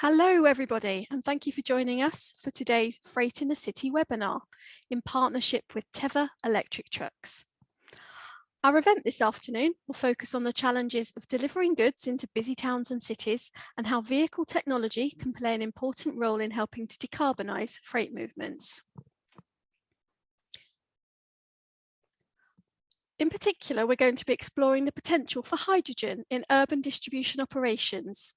Hello everybody, and thank you for joining us for today's Freight in the City webinar in partnership with Teva Electric Trucks. Our event this afternoon will focus on the challenges of delivering goods into busy towns and cities and how vehicle technology can play an important role in helping to decarbonise freight movements. In particular, we're going to be exploring the potential for hydrogen in urban distribution operations.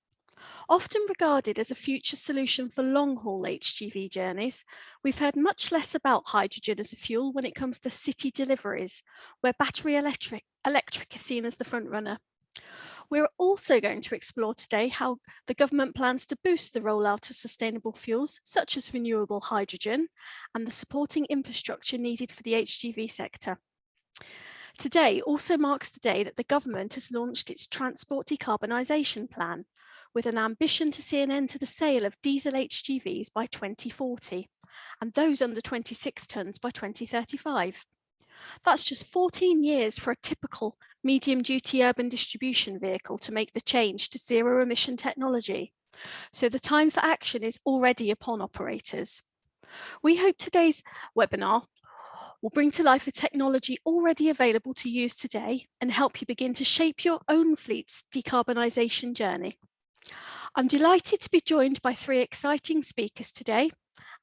Often regarded as a future solution for long-haul HGV journeys, we've heard much less about hydrogen as a fuel when it comes to city deliveries, where battery electric is seen as the front runner. We're also going to explore today how the government plans to boost the rollout of sustainable fuels, such as renewable hydrogen, and the supporting infrastructure needed for the HGV sector. Today also marks the day that the government has launched its Transport Decarbonisation Plan, with an ambition to see an end to the sale of diesel HGVs by 2040, and those under 26 tonnes by 2035. That's just 14 years for a typical medium-duty urban distribution vehicle to make the change to zero-emission technology. So the time for action is already upon operators. We hope today's webinar will bring to life a technology already available to use today and help you begin to shape your own fleet's decarbonisation journey. I'm delighted to be joined by three exciting speakers today.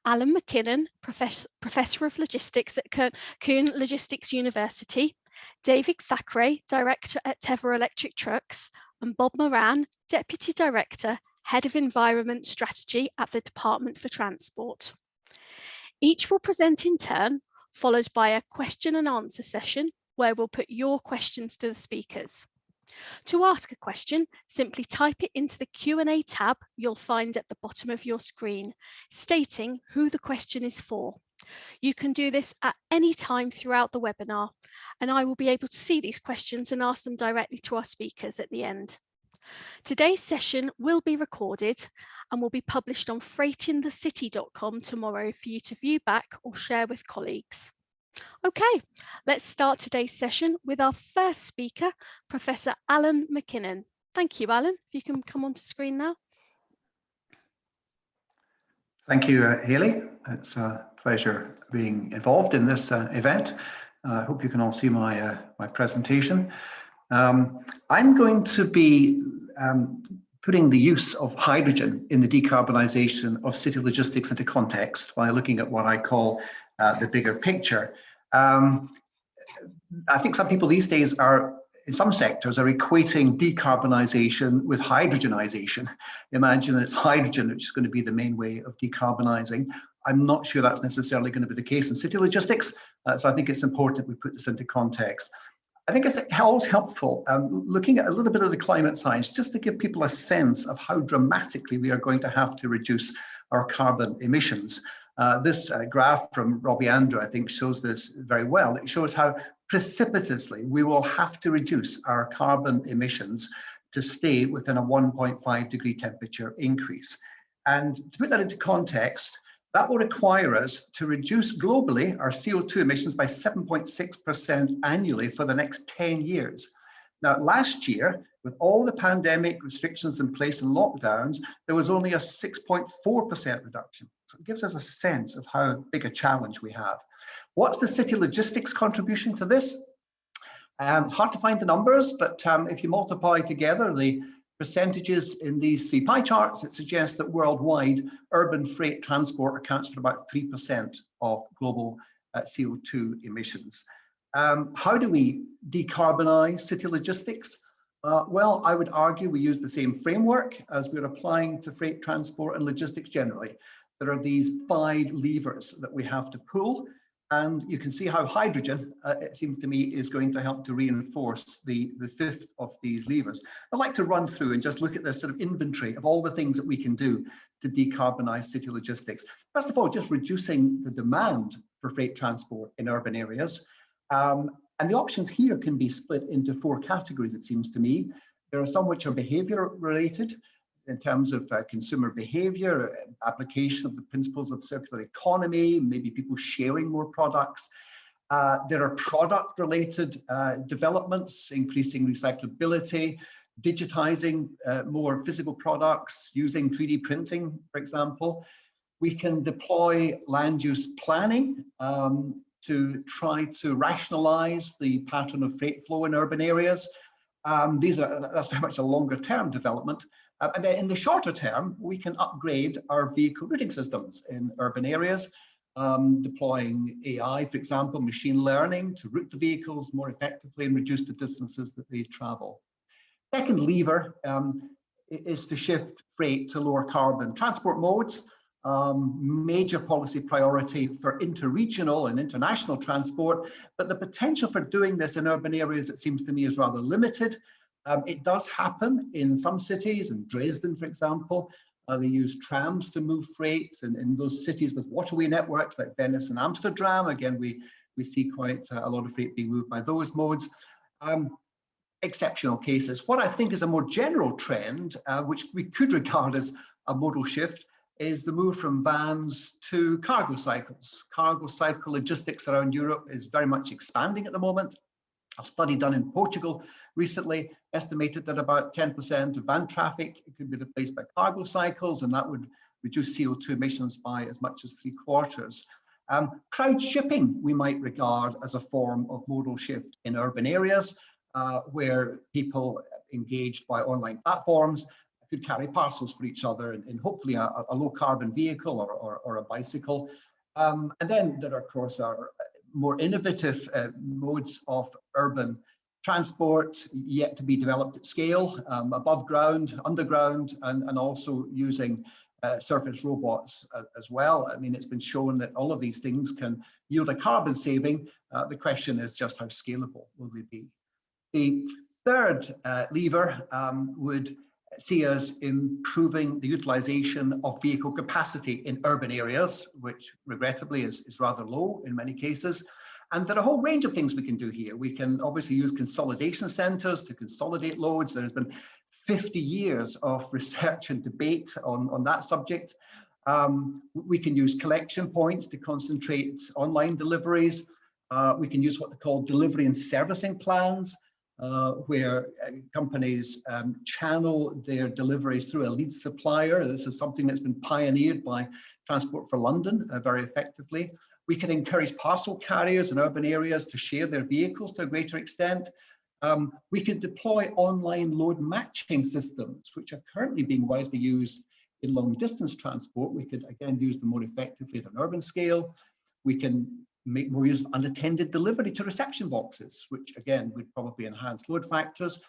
Alan McKinnon, Professor of Logistics at Kuhn Logistics University, David Thackeray, Director at Teva Electric Trucks, and Bob Moran, Deputy Director, Head of Environment Strategy at the Department for Transport. Each will present in turn, followed by a question and answer session where we'll put your questions to the speakers. To ask a question, simply type it into the Q&A tab you'll find at the bottom of your screen, stating who the question is for. You can do this at any time throughout the webinar, and I will be able to see these questions and ask them directly to our speakers at the end. Today's session will be recorded and will be published on freightinthecity.com tomorrow for you to view back or share with colleagues. Okay, let's start today's session with our first speaker, Professor Alan McKinnon. Thank you, Alan. If you can come onto screen now. Thank you, Hayley. It's a pleasure being involved in this event. I hope you can all see my presentation. I'm going to be putting the use of hydrogen in the decarbonisation of city logistics into context by looking at what I call the bigger picture. I think some people these days are, in some sectors, are equating decarbonisation with hydrogenisation. Imagine that it's hydrogen which is going to be the main way of decarbonising. I'm not sure that's necessarily going to be the case in city logistics, so I think it's important we put this into context. I think it's always helpful looking at a little bit of the climate science just to give people a sense of how dramatically we are going to have to reduce our carbon emissions. This graph from Robbie Andrew, I think, shows this very well. It shows how precipitously we will have to reduce our carbon emissions to stay within a 1.5 degree temperature increase. And to put that into context, that will require us to reduce globally our CO2 emissions by 7.6% annually for the next 10 years. Now, last year, with all the pandemic restrictions in place and lockdowns, there was only a 6.4% reduction. So it gives us a sense of how big a challenge we have. What's the city logistics contribution to this? It's hard to find the numbers, but if you multiply together the percentages in these three pie charts, it suggests that worldwide urban freight transport accounts for about 3% of global CO2 emissions. How do we decarbonize city logistics? Well, I would argue we use the same framework as we're applying to freight transport and logistics generally. There are these 5 levers that we have to pull, and you can see how hydrogen, it seems to me, is going to help to reinforce the 5th of these levers. I'd like to run through and just look at this sort of inventory of all the things that we can do to decarbonize city logistics. First of all, just reducing the demand for freight transport in urban areas. And the options here can be split into 4 categories, it seems to me. There are some which are behavior related in terms of consumer behavior, application of the principles of circular economy, maybe people sharing more products. There are product related developments, increasing recyclability, digitizing more physical products, using 3D printing, for example. We can deploy land use planning to try to rationalize the pattern of freight flow in urban areas. That's very much a longer term development. And then in the shorter term, we can upgrade our vehicle routing systems in urban areas, deploying AI, for example, machine learning to route the vehicles more effectively and reduce the distances that they travel. Second lever is to shift freight to lower carbon transport modes. Major policy priority for interregional and international transport, but the potential for doing this in urban areas, it seems to me, is rather limited. It does happen in some cities, in Dresden, for example. They use trams to move freight, and in those cities with waterway networks like Venice and Amsterdam, again, we see quite a lot of freight being moved by those modes. Exceptional cases. What I think is a more general trend, which we could regard as a modal shift, is the move from vans to cargo cycles. Cargo cycle logistics around Europe is very much expanding at the moment. A study done in Portugal recently estimated that about 10% of van traffic could be replaced by cargo cycles, and that would reduce CO2 emissions by as much as 3/4. Crowd shipping we might regard as a form of modal shift in urban areas, where people engaged by online platforms could carry parcels for each other in hopefully a low carbon vehicle or a bicycle. And then there, of course, are more innovative modes of urban transport yet to be developed at scale, above ground, underground, and also using surface robots as well. I mean, it's been shown that all of these things can yield a carbon saving. The question is just how scalable will they be? The third lever would see us improving the utilization of vehicle capacity in urban areas, which regrettably is rather low in many cases. And there are a whole range of things we can do here. We can obviously use consolidation centers to consolidate loads. There has been 50 years of research and debate on that subject. We can use collection points to concentrate online deliveries. We can use what they call delivery and servicing plans, where companies channel their deliveries through a lead supplier. This is something that's been pioneered by Transport for London very effectively. We can encourage parcel carriers in urban areas to share their vehicles to a greater extent. We can deploy online load matching systems, which are currently being widely used in long distance transport. We could again use them more effectively at an urban scale. We can make more use of unattended delivery to reception boxes, which again would probably enhance load factors.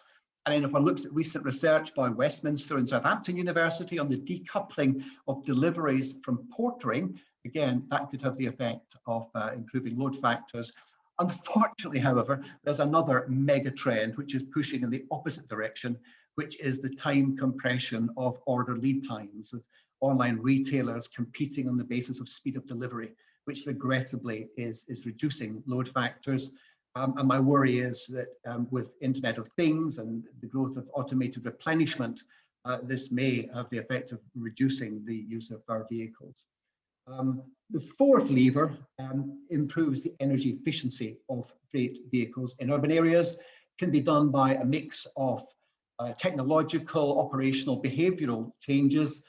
And then if one looks at recent research by Westminster and Southampton University on the decoupling of deliveries from portering, again, that could have the effect of improving load factors. Unfortunately, however, there's another mega trend which is pushing in the opposite direction, which is the time compression of order lead times, with online retailers competing on the basis of speed of delivery, which regrettably is reducing load factors. And my worry is that with Internet of Things and the growth of automated replenishment, this may have the effect of reducing the use of our vehicles. The fourth lever improves the energy efficiency of freight vehicles in urban areas. Can be done by a mix of technological, operational, behavioral changes.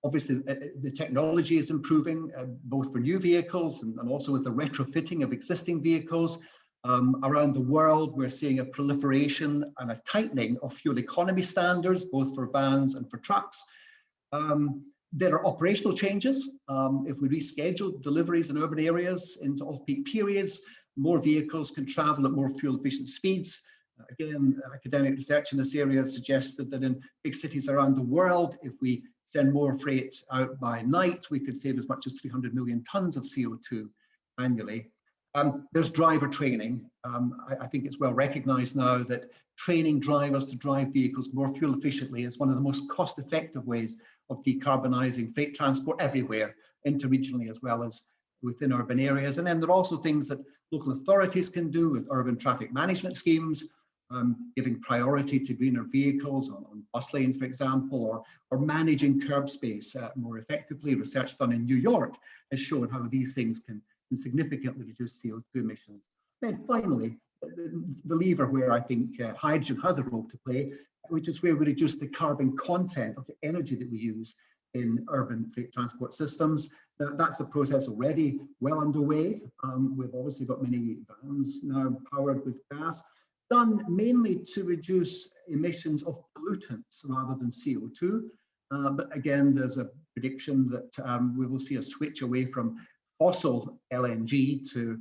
Obviously, the technology is improving both for new vehicles and also with the retrofitting of existing vehicles. Around the world, we're seeing a proliferation and a tightening of fuel economy standards, both for vans and for trucks. There are operational changes. If we reschedule deliveries in urban areas into off-peak periods, more vehicles can travel at more fuel-efficient speeds. Again, academic research in this area suggested that in big cities around the world, if we send more freight out by night, we could save as much as 300 million tons of CO2 annually. There's driver training. I think it's well recognized now that training drivers to drive vehicles more fuel efficiently is one of the most cost-effective ways of decarbonizing freight transport everywhere, interregionally as well as within urban areas. And then there are also things that local authorities can do with urban traffic management schemes, giving priority to greener vehicles on bus lanes, for example, or managing curb space more effectively. Research done in New York has shown how these things can significantly reduce CO2 emissions. Then finally, the lever where I think hydrogen has a role to play which is where we reduce the carbon content of the energy that we use in urban freight transport systems. Now, that's a process already well underway. We've obviously got many vans now powered with gas, done mainly to reduce emissions of pollutants rather than CO2. But again, there's a prediction that we will see a switch away from fossil LNG to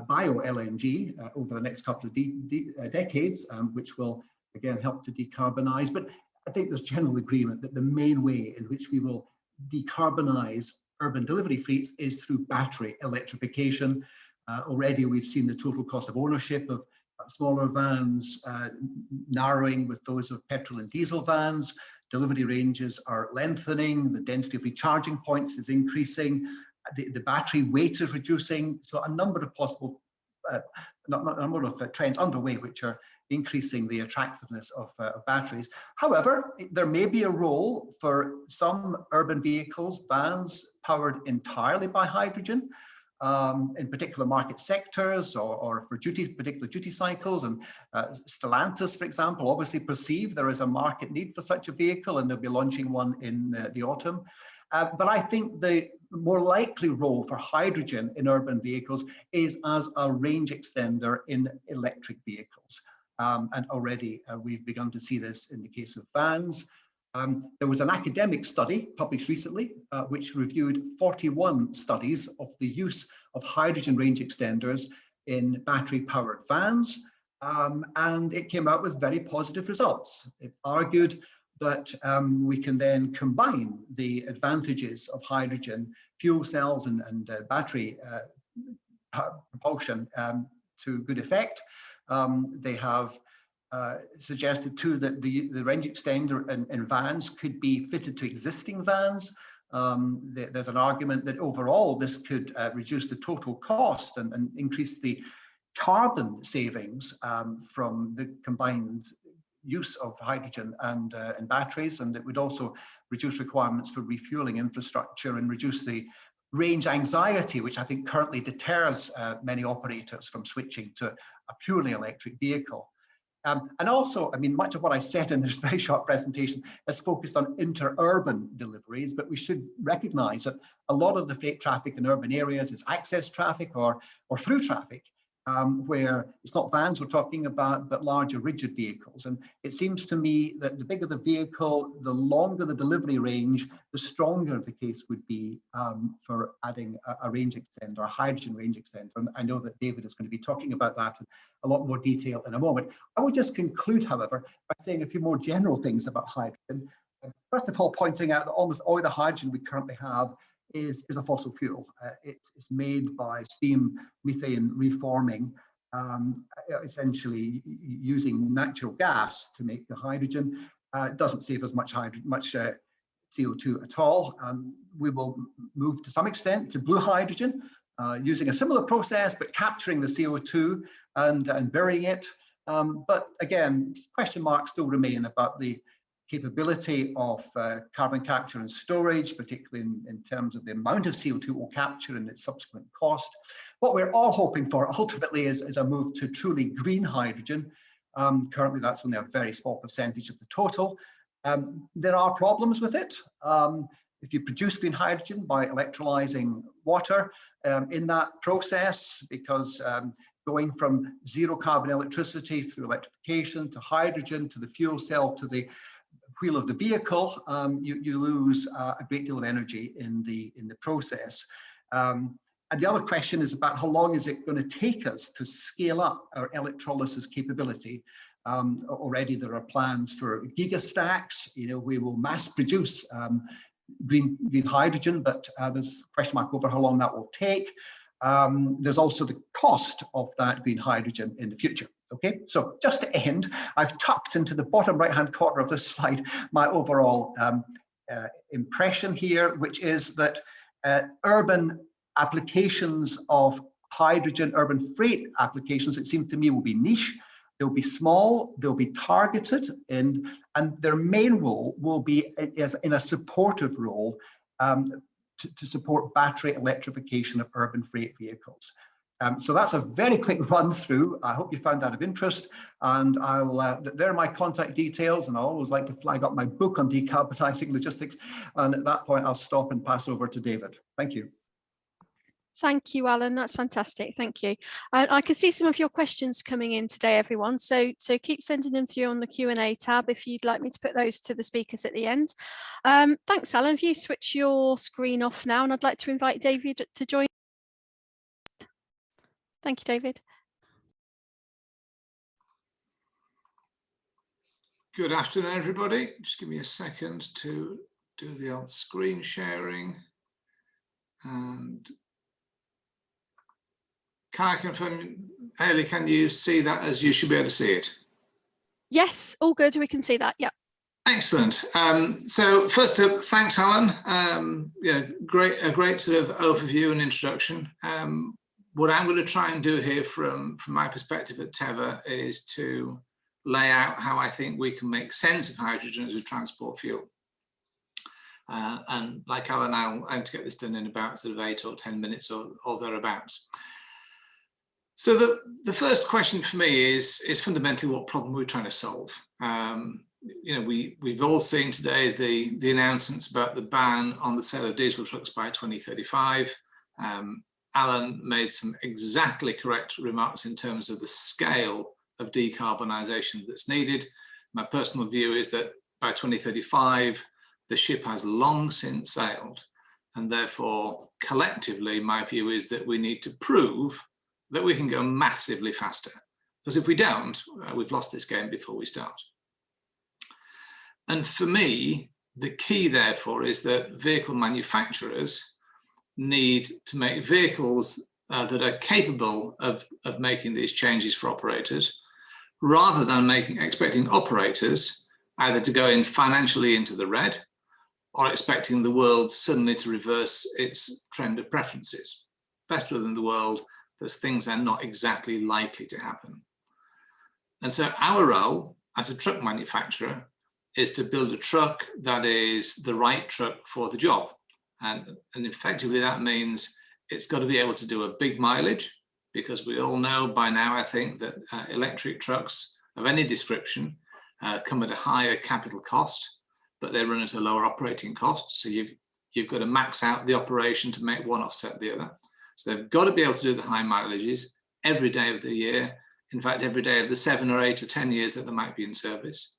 bio LNG over the next couple of decades, which will again help to decarbonize. But I think there's general agreement that the main way in which we will decarbonize urban delivery fleets is through battery electrification. Already we've seen the total cost of ownership of smaller vans narrowing with those of petrol and diesel vans. Delivery ranges are lengthening, the density of recharging points is increasing, the battery weight is reducing. So a number of possible, number of trends underway which are increasing the attractiveness of batteries. However, there may be a role for some urban vehicles, vans powered entirely by hydrogen, in particular market sectors or for particular duty cycles. And Stellantis, for example, obviously perceive there is a market need for such a vehicle, and they'll be launching one in the autumn. But I think the more likely role for hydrogen in urban vehicles is as a range extender in electric vehicles. And already we've begun to see this in the case of vans. There was an academic study published recently, which reviewed 41 studies of the use of hydrogen range extenders in battery-powered vans, and it came out with very positive results. It argued that we can then combine the advantages of hydrogen fuel cells and battery propulsion to good effect. They have suggested too that the range extender in vans could be fitted to existing vans. There's an argument that overall this could reduce the total cost and increase the carbon savings from the combined use of hydrogen and batteries, and it would also reduce requirements for refueling infrastructure and reduce the range anxiety, which I think currently deters many operators from switching to a purely electric vehicle. And also, I mean, much of what I said in this very short presentation is focused on inter-urban deliveries, but we should recognize that a lot of the freight traffic in urban areas is access traffic or through traffic, where it's not vans we're talking about, but larger rigid vehicles. And it seems to me that the bigger the vehicle, the longer the delivery range, the stronger the case would be for adding a range extender, a hydrogen range extender. And I know that David is going to be talking about that in a lot more detail in a moment. I will just conclude, however, by saying a few more general things about hydrogen. First of all, pointing out that almost all the hydrogen we currently have is a fossil fuel. It's made by steam methane reforming, essentially using natural gas to make the hydrogen. It doesn't save us much CO2 at all. We will move to some extent to blue hydrogen, using a similar process, but capturing the CO2 and burying it. But again, question marks still remain about the capability of carbon capture and storage, particularly in terms of the amount of CO2 it will capture and its subsequent cost. What we're all hoping for ultimately is a move to truly green hydrogen. Currently, that's only a very small percentage of the total. There are problems with it. If you produce green hydrogen by electrolyzing water in that process, because going from zero carbon electricity through electrification to hydrogen to the fuel cell to the wheel of the vehicle, you lose a great deal of energy in the process. And the other question is about how long is it going to take us to scale up our electrolysis capability. Already there are plans for gigastacks. You know, we will mass produce green hydrogen, but there's a question mark over how long that will take. There's also the cost of that green hydrogen in the future. Okay, so just to end, I've tucked into the bottom right-hand corner of this slide my overall impression here, which is that urban applications of hydrogen, urban freight applications, it seems to me, will be niche. They'll be small, they'll be targeted, and their main role will be as in a supportive role to support battery electrification of urban freight vehicles. So that's a very quick run through. I hope you found that of interest, and there are my contact details, and I always like to flag up my book on decarbonising logistics. And at that point, I'll stop and pass over to David. Thank you. Thank you, Alan. That's fantastic. Thank you. I can see some of your questions coming in today, everyone. So keep sending them through on the Q&A tab if you'd like me to put those to the speakers at the end. Thanks, Alan. If you switch your screen off now, and I'd like to invite David to join. Thank you, David. Good afternoon, everybody. Just give me a second to do the old screen sharing. And can I confirm, Hayley, can you see that as you should be able to see it? Yes, all good. We can see that. Yeah. Excellent. So first up, thanks, Alan. A great sort of overview and introduction. What I'm going to try and do here from my perspective at Teva is to lay out how I think we can make sense of hydrogen as a transport fuel. And like Alan, I'll aim to get this done in about sort of 8 or 10 minutes or thereabouts. So the first question for me is fundamentally what problem we're trying to solve. We've all seen today the announcements about the ban on the sale of diesel trucks by 2035. Alan made some exactly correct remarks in terms of the scale of decarbonisation that's needed. My personal view is that by 2035, the ship has long since sailed, and therefore collectively my view is that we need to prove that we can go massively faster, because if we don't, we've lost this game before we start. And for me, the key therefore is that vehicle manufacturers need to make vehicles that are capable of making these changes for operators, rather than expecting operators either to go in financially into the red or expecting the world suddenly to reverse its trend of preferences. Best within the world, those things are not exactly likely to happen. And so our role as a truck manufacturer is to build a truck that is the right truck for the job. And effectively that means it's got to be able to do a big mileage, because we all know by now, I think, that electric trucks of any description come at a higher capital cost, but they run at a lower operating cost. So you've got to max out the operation to make one offset the other. So they've got to be able to do the high mileages every day of the year. In fact, every day of the 7 or 8 or 10 years that they might be in service.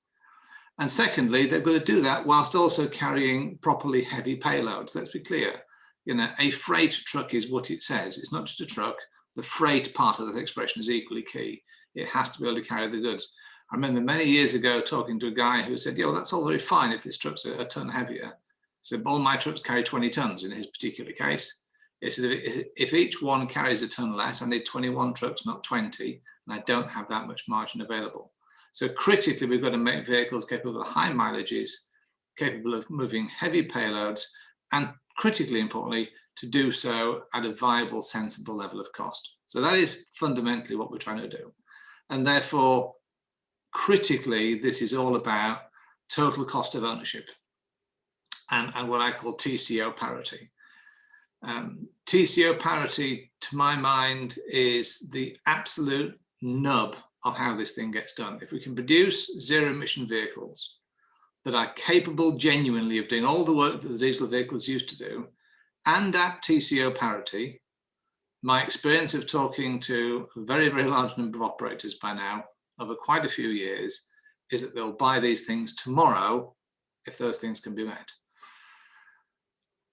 And secondly, they've got to do that whilst also carrying properly heavy payloads. Let's be clear, a freight truck is what it says. It's not just a truck. The freight part of that expression is equally key. It has to be able to carry the goods. I remember many years ago talking to a guy who said, yeah, well, that's all very fine if this truck's a ton heavier. So all my trucks carry 20 tons in his particular case. He said, if each one carries a ton less, I need 21 trucks, not 20, and I don't have that much margin available. So critically, we've got to make vehicles capable of high mileages, capable of moving heavy payloads, and critically importantly, to do so at a viable, sensible level of cost. So that is fundamentally what we're trying to do. And therefore, critically, this is all about total cost of ownership and what I call TCO parity. TCO parity, to my mind, is the absolute nub of how this thing gets done. If we can produce zero-emission vehicles that are capable genuinely of doing all the work that the diesel vehicles used to do, and at TCO parity, my experience of talking to a very, very large number of operators by now, over quite a few years, is that they'll buy these things tomorrow if those things can be met.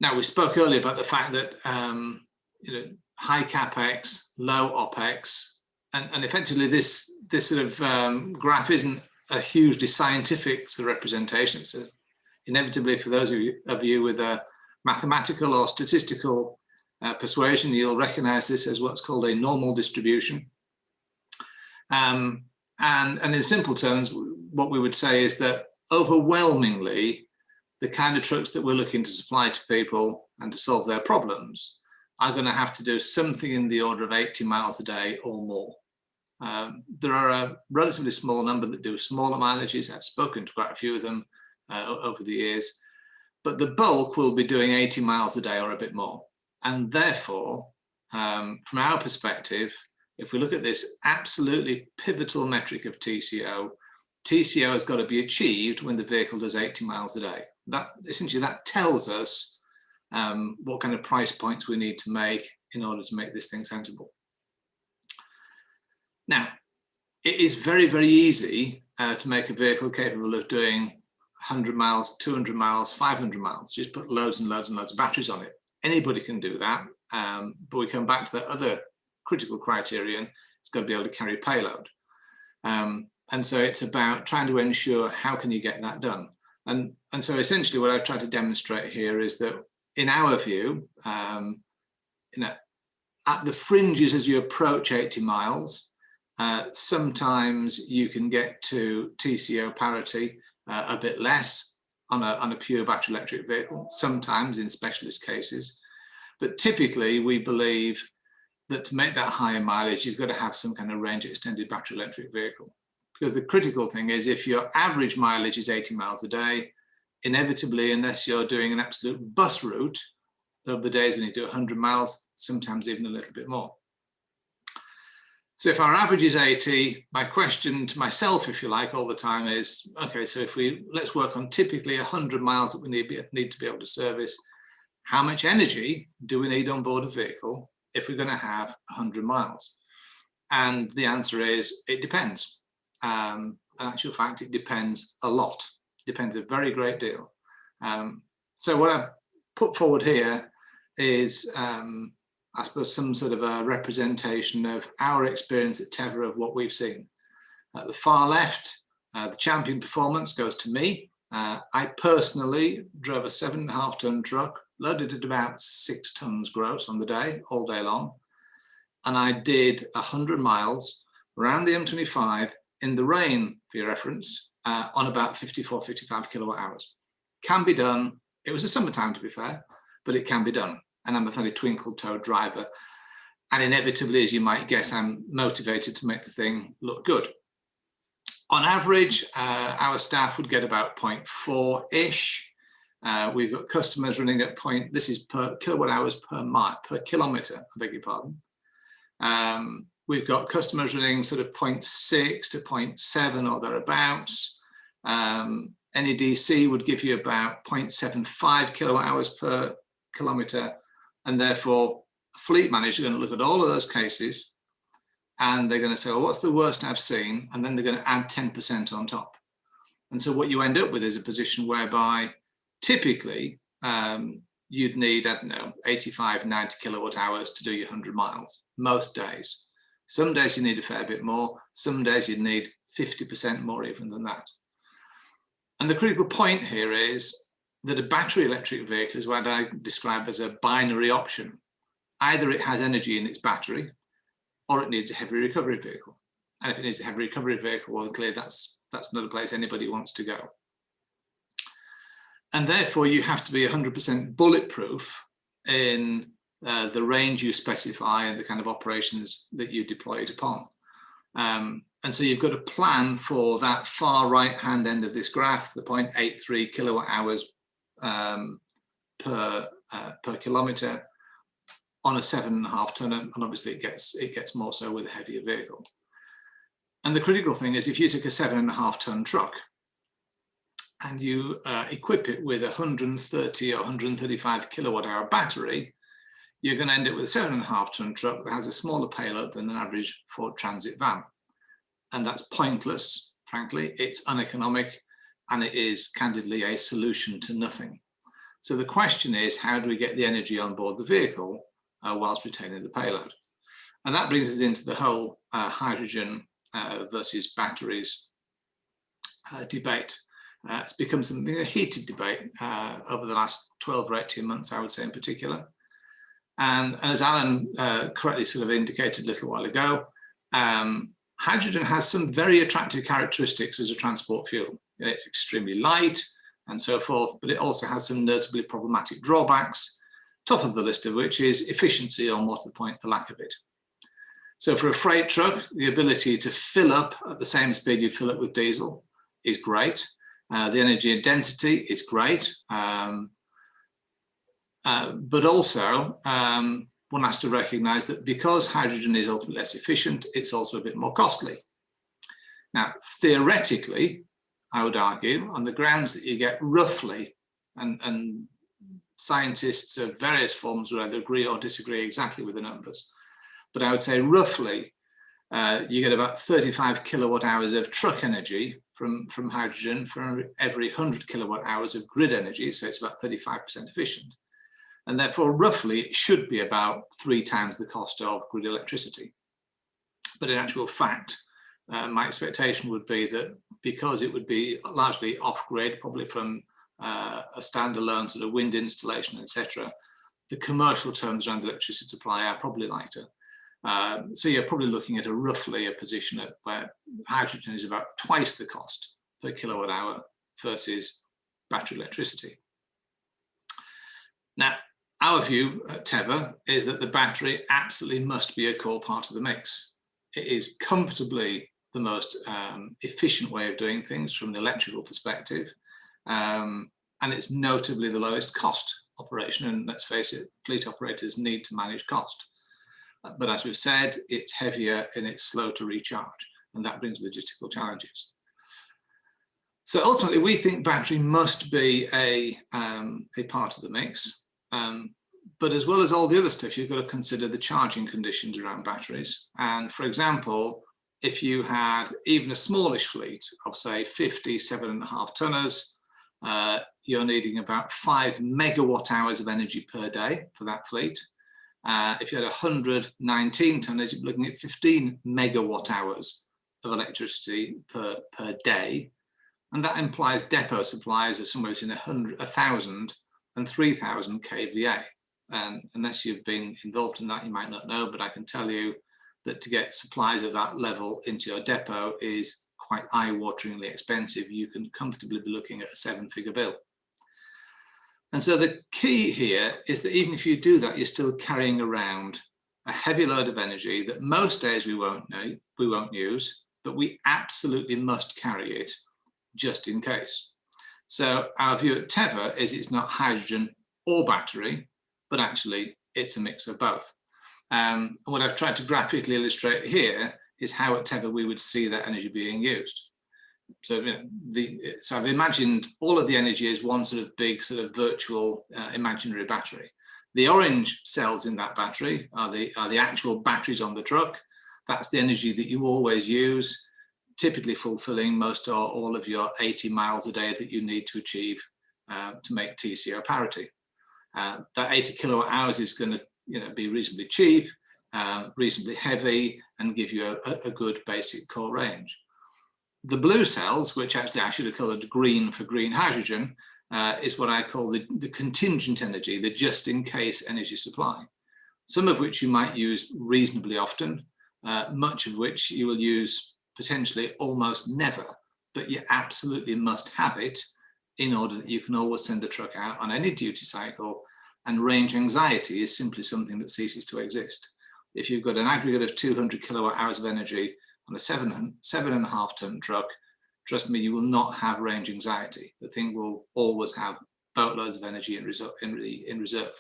Now, we spoke earlier about the fact that high capex, low opex, and effectively this sort of graph isn't a hugely scientific sort of representation. So inevitably, for those of you with a mathematical or statistical persuasion, you'll recognize this as what's called a normal distribution. And in simple terms, what we would say is that overwhelmingly, the kind of trucks that we're looking to supply to people and to solve their problems are going to have to do something in the order of 80 miles a day or more. There are a relatively small number that do smaller mileages. I've spoken to quite a few of them over the years, but the bulk will be doing 80 miles a day or a bit more. And therefore, from our perspective, if we look at this absolutely pivotal metric of TCO, TCO has got to be achieved when the vehicle does 80 miles a day. That essentially that tells us what kind of price points we need to make in order to make this thing sensible. Now, it is very, very easy to make a vehicle capable of doing 100 miles, 200 miles, 500 miles. Just put loads and loads and loads of batteries on it. Anybody can do that, but we come back to the other critical criterion. It's got to be able to carry payload. And so it's about trying to ensure how can you get that done. And so essentially what I've tried to demonstrate here is that in our view, at the fringes as you approach 80 miles, sometimes you can get to TCO parity a bit less on a pure battery electric vehicle, sometimes in specialist cases. But typically we believe that to make that higher mileage, you've got to have some kind of range extended battery electric vehicle. Because the critical thing is if your average mileage is 80 miles a day, inevitably, unless you're doing an absolute bus route, there'll be days when you do 100 miles, sometimes even a little bit more. So if our average is 80, my question to myself, if you like, all the time is, okay, so if let's work on typically 100 miles that we need to be able to service, how much energy do we need on board a vehicle if we're going to have 100 miles? And the answer is, it depends. In actual fact, it depends a lot. It depends a very great deal. So what I've put forward here is, I suppose, some sort of a representation of our experience at Tevva of what we've seen. At the far left, the champion performance goes to me. I personally drove a 7.5 ton truck, loaded at about 6 tons gross on the day, all day long. And I did 100 miles around the M25 in the rain, for your reference, on about 54, 55 kilowatt hours. Can be done. It was a summertime, to be fair, but it can be done. And I'm a fairly twinkle-toed driver. And inevitably, as you might guess, I'm motivated to make the thing look good. On average, our staff would get about 0.4-ish. We've got customers running at this is per kilowatt hours per mile, per kilometre, I beg your pardon. We've got customers running sort of 0.6 to 0.7 or thereabouts. NEDC would give you about 0.75 kilowatt hours per kilometre. And therefore, a fleet manager is going to look at all of those cases and they're going to say, well, what's the worst I've seen? And then they're going to add 10% on top. And so what you end up with is a position whereby typically you'd need, I don't know, 85, 90 kilowatt hours to do your 100 miles, most days. Some days you need a fair bit more. Some days you'd need 50% more even than that. And the critical point here is that a battery electric vehicle is what I describe as a binary option. Either it has energy in its battery or it needs a heavy recovery vehicle. And if it needs a heavy recovery vehicle, well, clearly that's not a place anybody wants to go. And therefore you have to be 100% bulletproof in the range you specify and the kind of operations that you deploy it upon. And so you've got a plan for that far right-hand end of this graph, the 0.83 kilowatt hours per kilometre on a 7.5 ton, and obviously it gets more so with a heavier vehicle. And the critical thing is if you took a 7.5 ton truck and you equip it with a 130 or 135 kilowatt hour battery, you're going to end up with a 7.5 ton truck that has a smaller payload than an average Ford Transit van. And that's pointless, frankly. It's uneconomic, and it is candidly a solution to nothing. So the question is, how do we get the energy on board the vehicle whilst retaining the payload? And that brings us into the whole hydrogen versus batteries debate. It's become something, a heated debate over the last 12 or 18 months, I would say in particular. And as Alan correctly sort of indicated a little while ago, hydrogen has some very attractive characteristics as a transport fuel. It's extremely light and so forth, but it also has some notably problematic drawbacks, top of the list of which is efficiency, or more to the point, the lack of it. So for a freight truck, the ability to fill up at the same speed you'd fill up with diesel is great. The energy density is great. But also one has to recognize that because hydrogen is ultimately less efficient, it's also a bit more costly. Now, theoretically, I would argue, on the grounds that you get roughly, and scientists of various forms will either agree or disagree exactly with the numbers, but I would say roughly you get about 35 kilowatt hours of truck energy from hydrogen for every 100 kilowatt hours of grid energy, so it's about 35% efficient. And therefore, roughly, it should be about 3 times the cost of grid electricity. But in actual fact, my expectation would be that because it would be largely off-grid, probably from a standalone sort of wind installation, etc., the commercial terms around the electricity supply are probably lighter. So you're probably looking at roughly a position where hydrogen is about twice the cost per kilowatt hour versus battery electricity. Now, our view at Teva is that the battery absolutely must be a core part of the mix. It is comfortably the most efficient way of doing things from an electrical perspective, and it's notably the lowest cost operation. And let's face it, fleet operators need to manage cost. But as we've said, it's heavier and it's slow to recharge, and that brings logistical challenges. So ultimately, we think battery must be a part of the mix. But as well as all the other stuff, you've got to consider the charging conditions around batteries. And for example, if you had even a smallish fleet of, say, 50 7.5 tonners, you're needing about 5 megawatt hours of energy per day for that fleet. If you had 119 tonners, you're looking at 15 megawatt hours of electricity per day. And that implies depot supplies of somewhere between 1,000 and 3,000 kVA. And unless you've been involved in that, you might not know, but I can tell you that to get supplies of that level into your depot is quite eye-wateringly expensive. You can comfortably be looking at a 7-figure bill. And so the key here is that even if you do that, you're still carrying around a heavy load of energy that most days we won't use, but we absolutely must carry it just in case. So our view at Teva is it's not hydrogen or battery, but actually it's a mix of both. And what I've tried to graphically illustrate here is how at Teva we would see that energy being used. So, so I've imagined all of the energy as one sort of big sort of virtual imaginary battery. The orange cells in that battery are the actual batteries on the truck. That's the energy that you always use, typically fulfilling most or all of your 80 miles a day that you need to achieve to make TCO parity. That 80 kilowatt hours is going to be reasonably cheap, reasonably heavy, and give you a good basic core range. The blue cells, which actually I should have colored green for green hydrogen, is what I call the contingent energy, the just-in-case energy supply, some of which you might use reasonably often, much of which you will use potentially almost never, but you absolutely must have it in order that you can always send the truck out on any duty cycle, and range anxiety is simply something that ceases to exist. If you've got an aggregate of 200 kilowatt hours of energy on a 7.5 ton truck, trust me, you will not have range anxiety. The thing will always have boatloads of energy in reserve.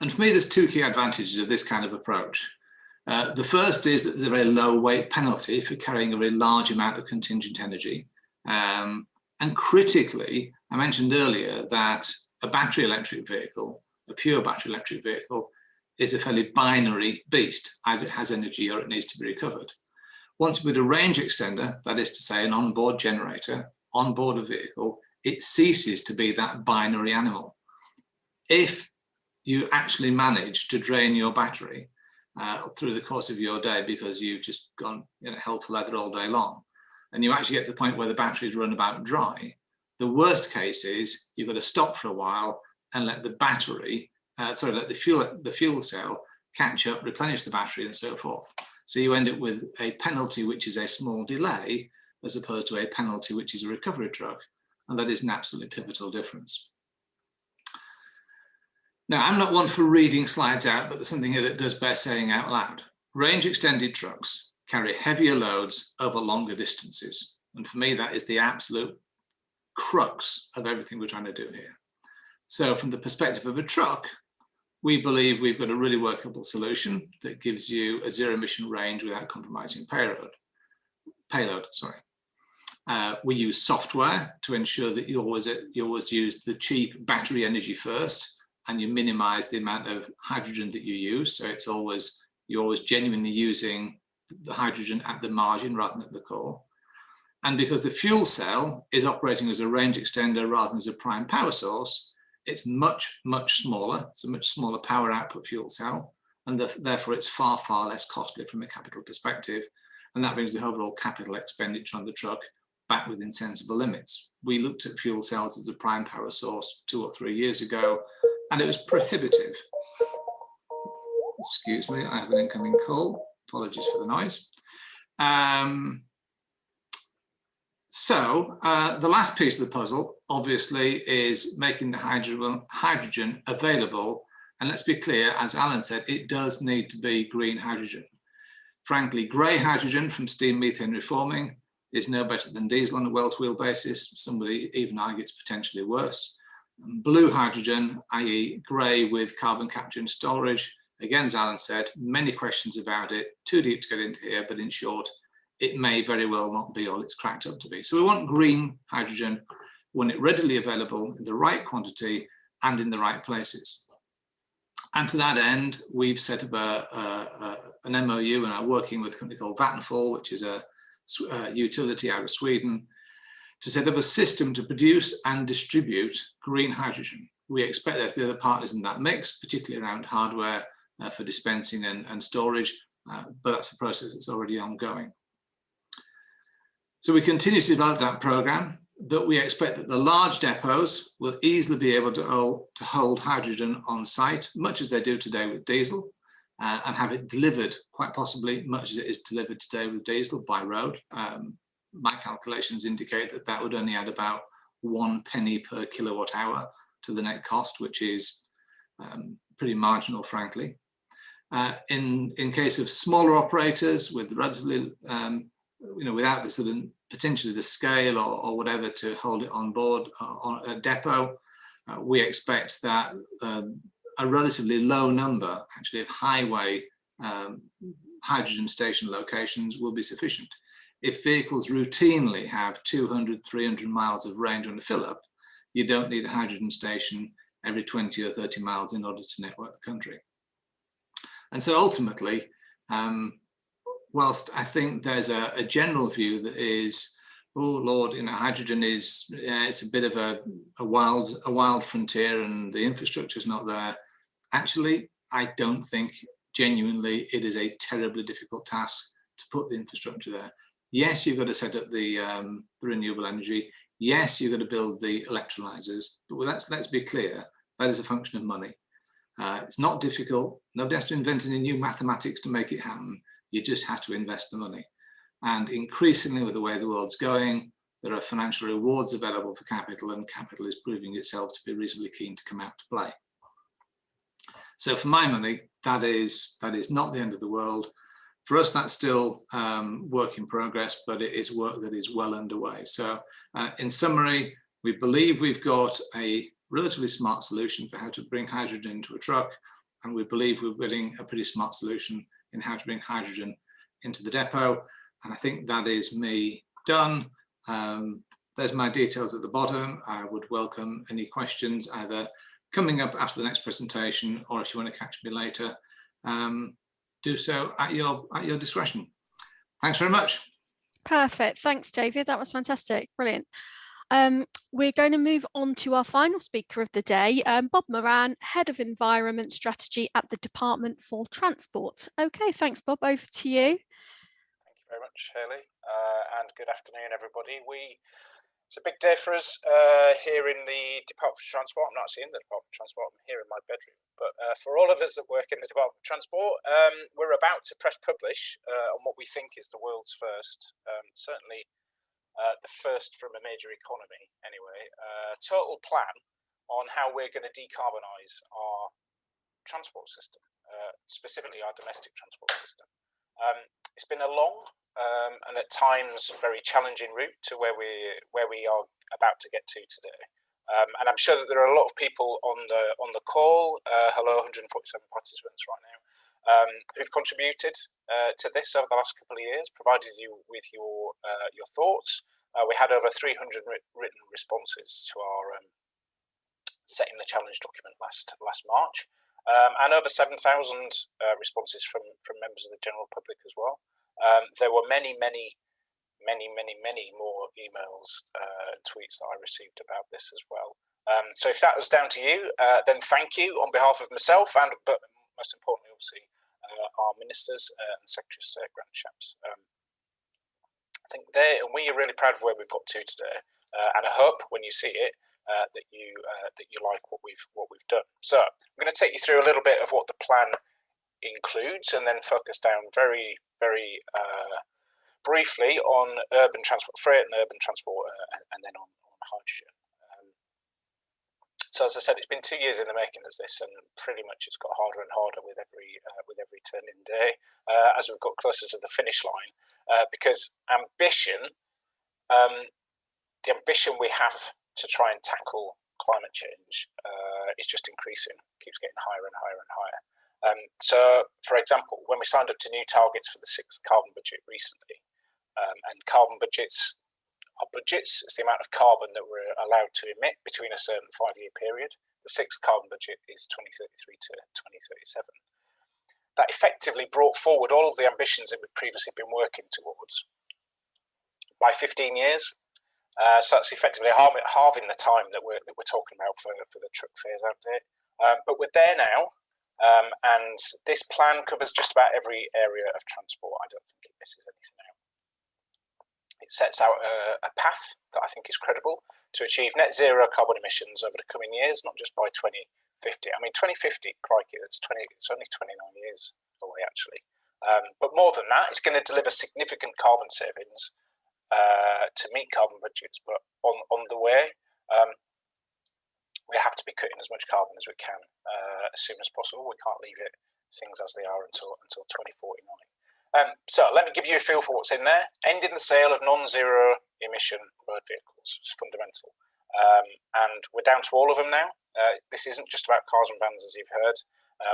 And for me, there's 2 key advantages of this kind of approach. The first is that there's a very low weight penalty for carrying a very large amount of contingent energy. And critically, I mentioned earlier that a battery electric vehicle, a pure battery electric vehicle, is a fairly binary beast. Either it has energy or it needs to be recovered. Once with a range extender, that is to say an onboard generator, onboard a vehicle, it ceases to be that binary animal. If you actually manage to drain your battery through the course of your day because you've just gone hell for leather all day long, and you actually get to the point where the batteries run about dry, the worst case is you've got to stop for a while and let the battery, let the fuel cell catch up, replenish the battery, and so forth. So you end up with a penalty which is a small delay as opposed to a penalty which is a recovery truck, and that is an absolutely pivotal difference. Now, I'm not one for reading slides out, but there's something here that does bear saying out loud. Range extended trucks carry heavier loads over longer distances. And for me, that is the absolute crux of everything we're trying to do here. So from the perspective of a truck, we believe we've got a really workable solution that gives you a zero emission range without compromising payload. We use software to ensure that you always use the cheap battery energy first, and you minimize the amount of hydrogen that you use. So you're always genuinely using the hydrogen at the margin rather than at the core. And because the fuel cell is operating as a range extender rather than as a prime power source, it's much, much smaller. It's a much smaller power output fuel cell, and therefore it's far, far less costly from a capital perspective. And that brings the overall capital expenditure on the truck back within sensible limits. We looked at fuel cells as a prime power source 2 or 3 years ago, and it was prohibitive. Excuse me, I have an incoming call. Apologies for the noise. So the last piece of the puzzle, obviously, is making the hydrogen available. And let's be clear, as Alan said, it does need to be green hydrogen. Frankly, grey hydrogen from steam methane reforming is no better than diesel on a well-to-wheel basis. Somebody even argues it's potentially worse. Blue hydrogen, i.e. grey with carbon capture and storage, again, as Alan said, many questions about it, too deep to get into here, but in short, it may very well not be all it's cracked up to be. So we want green hydrogen, when it's readily available in the right quantity and in the right places. And to that end, we've set up an MOU and are working with a company called Vattenfall, which is a utility out of Sweden, to set up a system to produce and distribute green hydrogen. We expect there to be other partners in that mix, particularly around hardware for dispensing and storage, but that's a process that's already ongoing. So we continue to develop that program, but we expect that the large depots will easily be able to hold hydrogen on site, much as they do today with diesel, and have it delivered, quite possibly, much as it is delivered today with diesel by road. My calculations indicate that that would only add about 1 penny per kilowatt hour to the net cost, which is pretty marginal, frankly. In case of smaller operators with relatively, without the sort of potentially the scale or whatever to hold it on board on a depot, we expect that a relatively low number, actually, of highway hydrogen station locations will be sufficient. If vehicles routinely have 200, 300 miles of range on a fill-up, you don't need a hydrogen station every 20 or 30 miles in order to network the country. And so ultimately, whilst I think there's a general view that is, oh Lord, hydrogen is, it's a bit of a wild frontier and the infrastructure is not there. Actually, I don't think genuinely it is a terribly difficult task to put the infrastructure there. Yes, you've got to set up the renewable energy. Yes, you've got to build the electrolyzers, but let's be clear, that is a function of money. It's not difficult. Nobody has to invent any new mathematics to make it happen. You just have to invest the money. And increasingly, with the way the world's going, there are financial rewards available for capital, and capital is proving itself to be reasonably keen to come out to play. So for my money, that is not the end of the world. For us, that's still work in progress, but it is work that is well underway. So in summary, we believe we've got a relatively smart solution for how to bring hydrogen into a truck, and we believe we're building a pretty smart solution in how to bring hydrogen into the depot. And I think that is me done. There's my details at the bottom. I would welcome any questions either coming up after the next presentation, or if you want to catch me later, do so at your discretion. Thanks very much. Perfect. Thanks, David. That was fantastic. Brilliant. We're going to move on to our final speaker of the day, Bob Moran, Head of Environment Strategy at the Department for Transport. Okay, thanks, Bob. Over to you. Thank you very much, Hayley, and good afternoon, everybody. It's a big day for us here in the Department for Transport. I'm not actually in the Department for Transport, I'm here in my bedroom. But for all of us that work in the Department for Transport, we're about to press publish on what we think is the world's first, certainly the first from a major economy anyway, total plan on how we're going to decarbonise our transport system, specifically our domestic transport system. It's been a long and at times very challenging route to where we are about to get to today. And I'm sure that there are a lot of people on the call. Hello, 147 participants right now, who've contributed to this over the last couple of years, provided you with your thoughts. We had over 300 written responses to our setting the challenge document last March, and over 7,000 responses from members of the general public as well. There were many more emails and tweets that I received about this as well. So if that was down to you, then thank you on behalf of myself but most importantly, obviously, our ministers and Secretary of State, Grant Shapps. I think we are really proud of where we've got to today, and I hope when you see it that you like what we've done. So I'm going to take you through a little bit of what the plan includes, and then focus down very briefly on urban transport freight and urban transport, and then on hydrogen. So as I said, it's been 2 years in the making as this, and pretty much it's got harder and harder with every turning day as we've got closer to the finish line, because the ambition we have to try and tackle climate change is just increasing, keeps getting higher and higher and higher. So, for example, when we signed up to new targets for the 6th carbon budget recently, and carbon budgets are budgets, it's the amount of carbon that we're allowed to emit between a certain 5-year period. The 6th carbon budget is 2033 to 2037. That effectively brought forward all of the ambitions that we'd previously been working towards by 15 years. So that's effectively halving the time that we're talking about for the truck phase out date. But we're there now, and this plan covers just about every area of transport. I don't think it misses anything out. It sets out a path that I think is credible to achieve net zero carbon emissions over the coming years, not just by 2050. I mean, 2050, crikey, it's only 29 years away, actually. But more than that, it's going to deliver significant carbon savings to meet carbon budgets. But on the way, we have to be cutting as much carbon as we can as soon as possible. We can't leave things as they are until 2049. So let me give you a feel for what's in there. Ending the sale of non-zero emission road vehicles is fundamental. And we're down to all of them now. This isn't just about cars and vans, as you've heard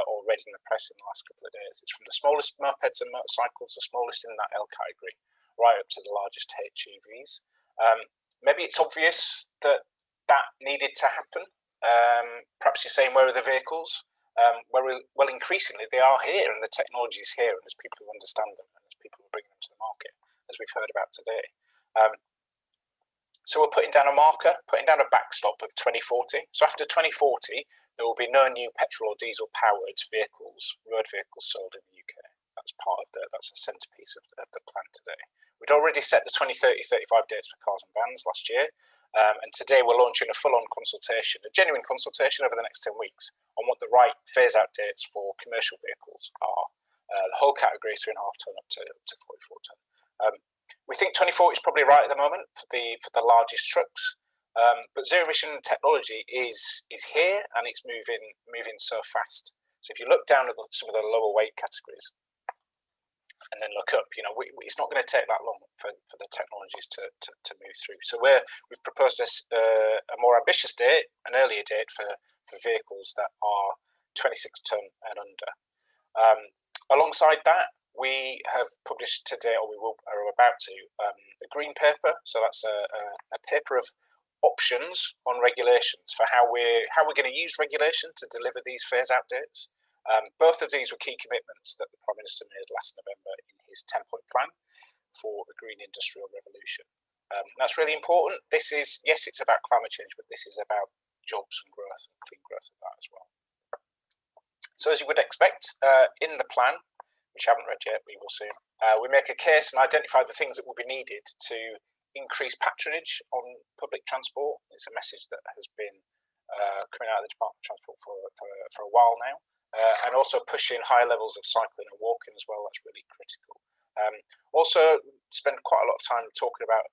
or read in the press in the last couple of days. It's from the smallest mopeds and motorcycles, the smallest in that L category, right up to the largest HGVs. Maybe it's obvious that needed to happen. Perhaps you're saying, where are the vehicles? Well, increasingly they are here, and the technology is here, and there's people who understand them, and there's people who bring them to the market, as we've heard about today. So we're putting down a marker, putting down a backstop of 2040. So after 2040, there will be no new petrol or diesel powered vehicles, road vehicles sold in the UK. That's that's a centerpiece of the plan today. We'd already set the 2030-35 dates for cars and vans last year. And today we're launching a full-on consultation, a genuine consultation over the next 10 weeks on what the right phase-out dates for commercial vehicles are. The whole category is 3.5 tonne up to 44 tonne. We think 2040 is probably right at the moment for the largest trucks, but zero-emission technology is here, and it's moving so fast. So if you look down at some of the lower weight categories, and then look up, it's not going to take that long for the technologies to move through. So we've proposed a more ambitious date, an earlier date for vehicles that are 26 tonne and under. Alongside that, we have published today, or are about to, a green paper. So that's a paper of options on regulations for how we're going to use regulation to deliver these phase-out dates. Both of these were key commitments that the Prime Minister made last November in his 10-point plan for a green industrial revolution. That's really important. This is, yes, it's about climate change, but this is about jobs and growth and clean growth of that as well. So as you would expect, in the plan, which I haven't read yet, we will soon, we make a case and identify the things that will be needed to increase patronage on public transport. It's a message that has been coming out of the Department of Transport for a while now. And also pushing higher levels of cycling and walking as well. That's really critical. Also spend quite a lot of time talking about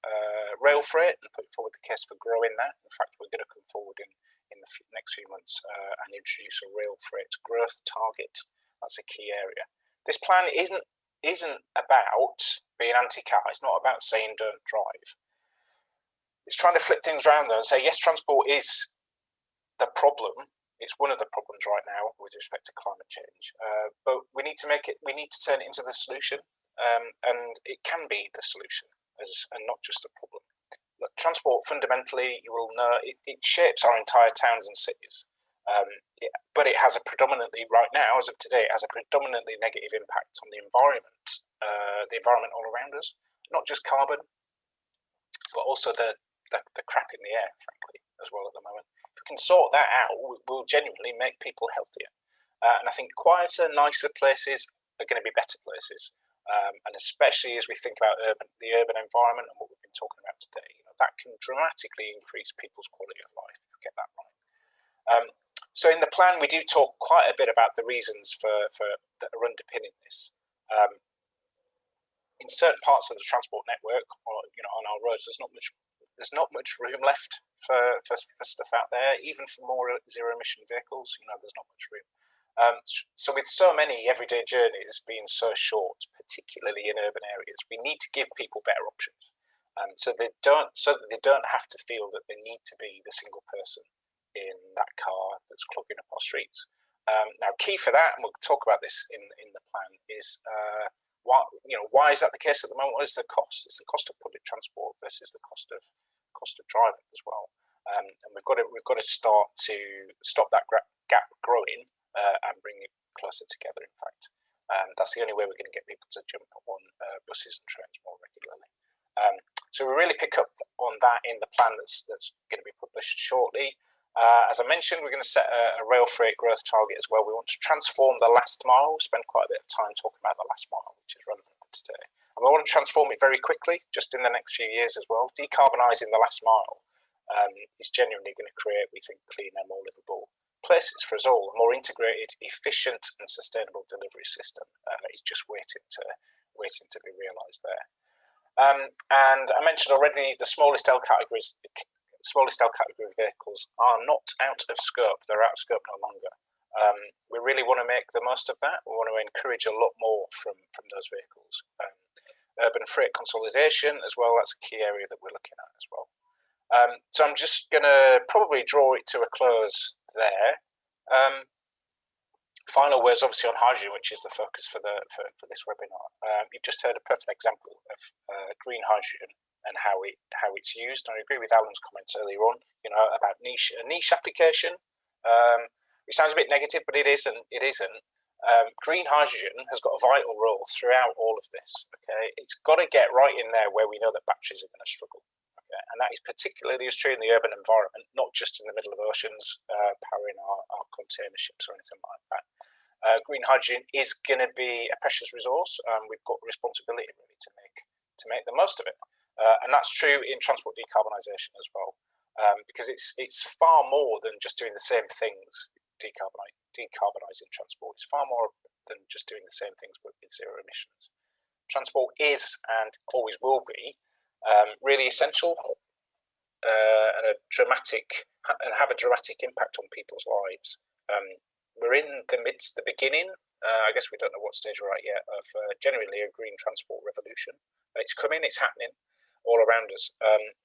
rail freight and putting forward the case for growing that. In fact, we're going to come forward in the next few months and introduce a rail freight growth target. That's a key area. This plan isn't about being anti-car. It's not about saying don't drive. trying to flip things around though and say, yes, transport is the problem. It's one of the problems right now with respect to climate change, but we need to turn it into the solution, and it can be the solution and not just the problem. Look, transport fundamentally, you will know, it shapes our entire towns and cities, but it has a predominantly, right now, as of today, it has a predominantly negative impact on the environment all around us, not just carbon, but also the crap in the air, frankly, as well at the moment. If we can sort that out, we'll genuinely make people healthier. And I think quieter, nicer places are going to be better places. And especially as we think about the urban environment and what we've been talking about today, that can dramatically increase people's quality of life if we get that right. So in the plan, we do talk quite a bit about the reasons that are underpinning this. In certain parts of the transport network, or on our roads, there's not much room left for stuff out there, even for more zero emission vehicles. There's not much room. So with so many everyday journeys being so short, particularly in urban areas, we need to give people better options, so that they don't have to feel that they need to be the single person in that car that's clogging up our streets. Now, key for that, and we'll talk about this in the plan, is why is that the case at the moment? What is the cost? It's the cost of public transport versus the cost of driving as well. And we've got to start to stop that gap growing and bring it closer together. In fact, that's the only way we're going to get people to jump on buses and trains more regularly. So we really pick up on that in the plan that's going to be published shortly. As I mentioned, we're going to set a rail freight growth target as well. We want to transform the last mile. We spend quite a bit of time talking about the last mile, which is relevant today. And we want to transform it very quickly, just in the next few years as well. Decarbonising the last mile is genuinely going to create, we think, cleaner, more livable places for us all. A more integrated, efficient and sustainable delivery system is just waiting to be realised there. And I mentioned already the smallest L category of vehicles are not out of scope. They're out of scope no longer. We really want to make the most of that. We want to encourage a lot more from those vehicles. Urban freight consolidation as well, that's a key area that we're looking at as well. So I'm just going to probably draw it to a close there. Final words obviously on hydrogen, which is the focus for this webinar. You've just heard a perfect example of green hydrogen and how it's used. And I agree with Alan's comments earlier on, about a niche application. It sounds a bit negative, but it isn't. Green hydrogen has got a vital role throughout all of this. Okay, it's got to get right in there where we know that batteries are going to struggle. Okay? And that is particularly true in the urban environment, not just in the middle of oceans, powering our container ships or anything like that. Green hydrogen is going to be a precious resource. We've got responsibility really to make the most of it. And that's true in transport decarbonisation as well, because it's far more than just doing the same things, decarbonising transport. It's far more than just doing the same things but with zero emissions. Transport is and always will be really essential and have a dramatic impact on people's lives. We're in the beginning. I guess we don't know what stage we're at yet of genuinely a green transport revolution. It's coming, it's happening all around us,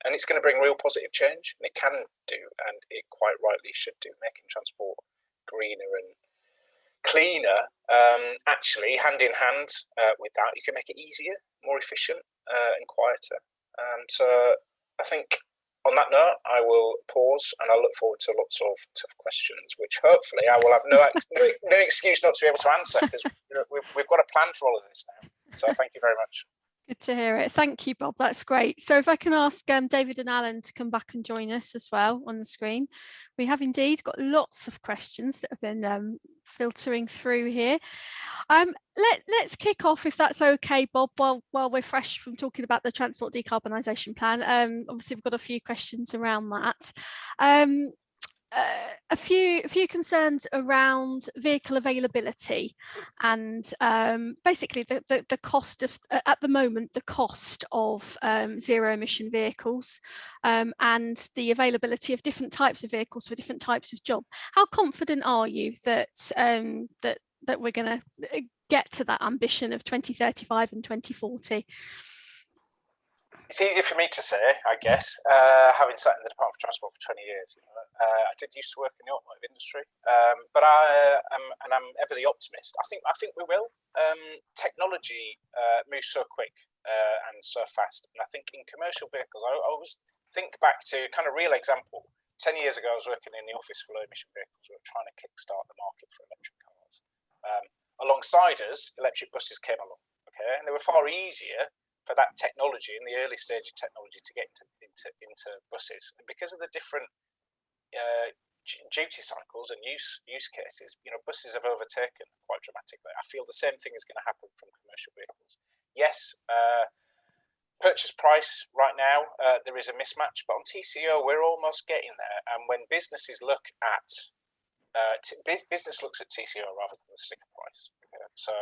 and it's going to bring real positive change, and it can do, and it quite rightly should do, making transport greener and cleaner. Actually, hand in hand with that, you can make it easier, more efficient, and quieter. So I think on that note, I will pause, and I look forward to lots of tough questions, which hopefully I will have no excuse not to be able to answer, because we've got a plan for all of this now. So thank you very much. Good to hear it. Thank you, Bob. That's great. So if I can ask David and Alan to come back and join us as well on the screen. We have indeed got lots of questions that have been filtering through here. Let's kick off, if that's okay, Bob, while we're fresh from talking about the transport decarbonisation plan. Obviously, we've got a few questions around that. A few concerns around vehicle availability and basically the cost of, at the moment, the cost of zero emission vehicles and the availability of different types of vehicles for different types of job. How confident are you that that we're going to get to that ambition of 2035 and 2040? It's easier for me to say, I guess, having sat in the Department for Transport for 20 years. I did used to work in the automotive industry, but I'm ever the optimist. I think we will. Technology moves so quick and so fast, and I think in commercial vehicles, I always think back to kind of real example. 10 years ago, I was working in the office for low emission vehicles. We were trying to kickstart the market for electric cars. Alongside us, electric buses came along. Okay, and they were far easier for that technology in the early stage of technology to get into buses. And because of the different duty cycles and use cases, buses have overtaken quite dramatically. I feel the same thing is going to happen from commercial vehicles. Yes, purchase price right now, there is a mismatch, but on TCO, we're almost getting there. And when businesses look at, business looks at TCO rather than the sticker price. So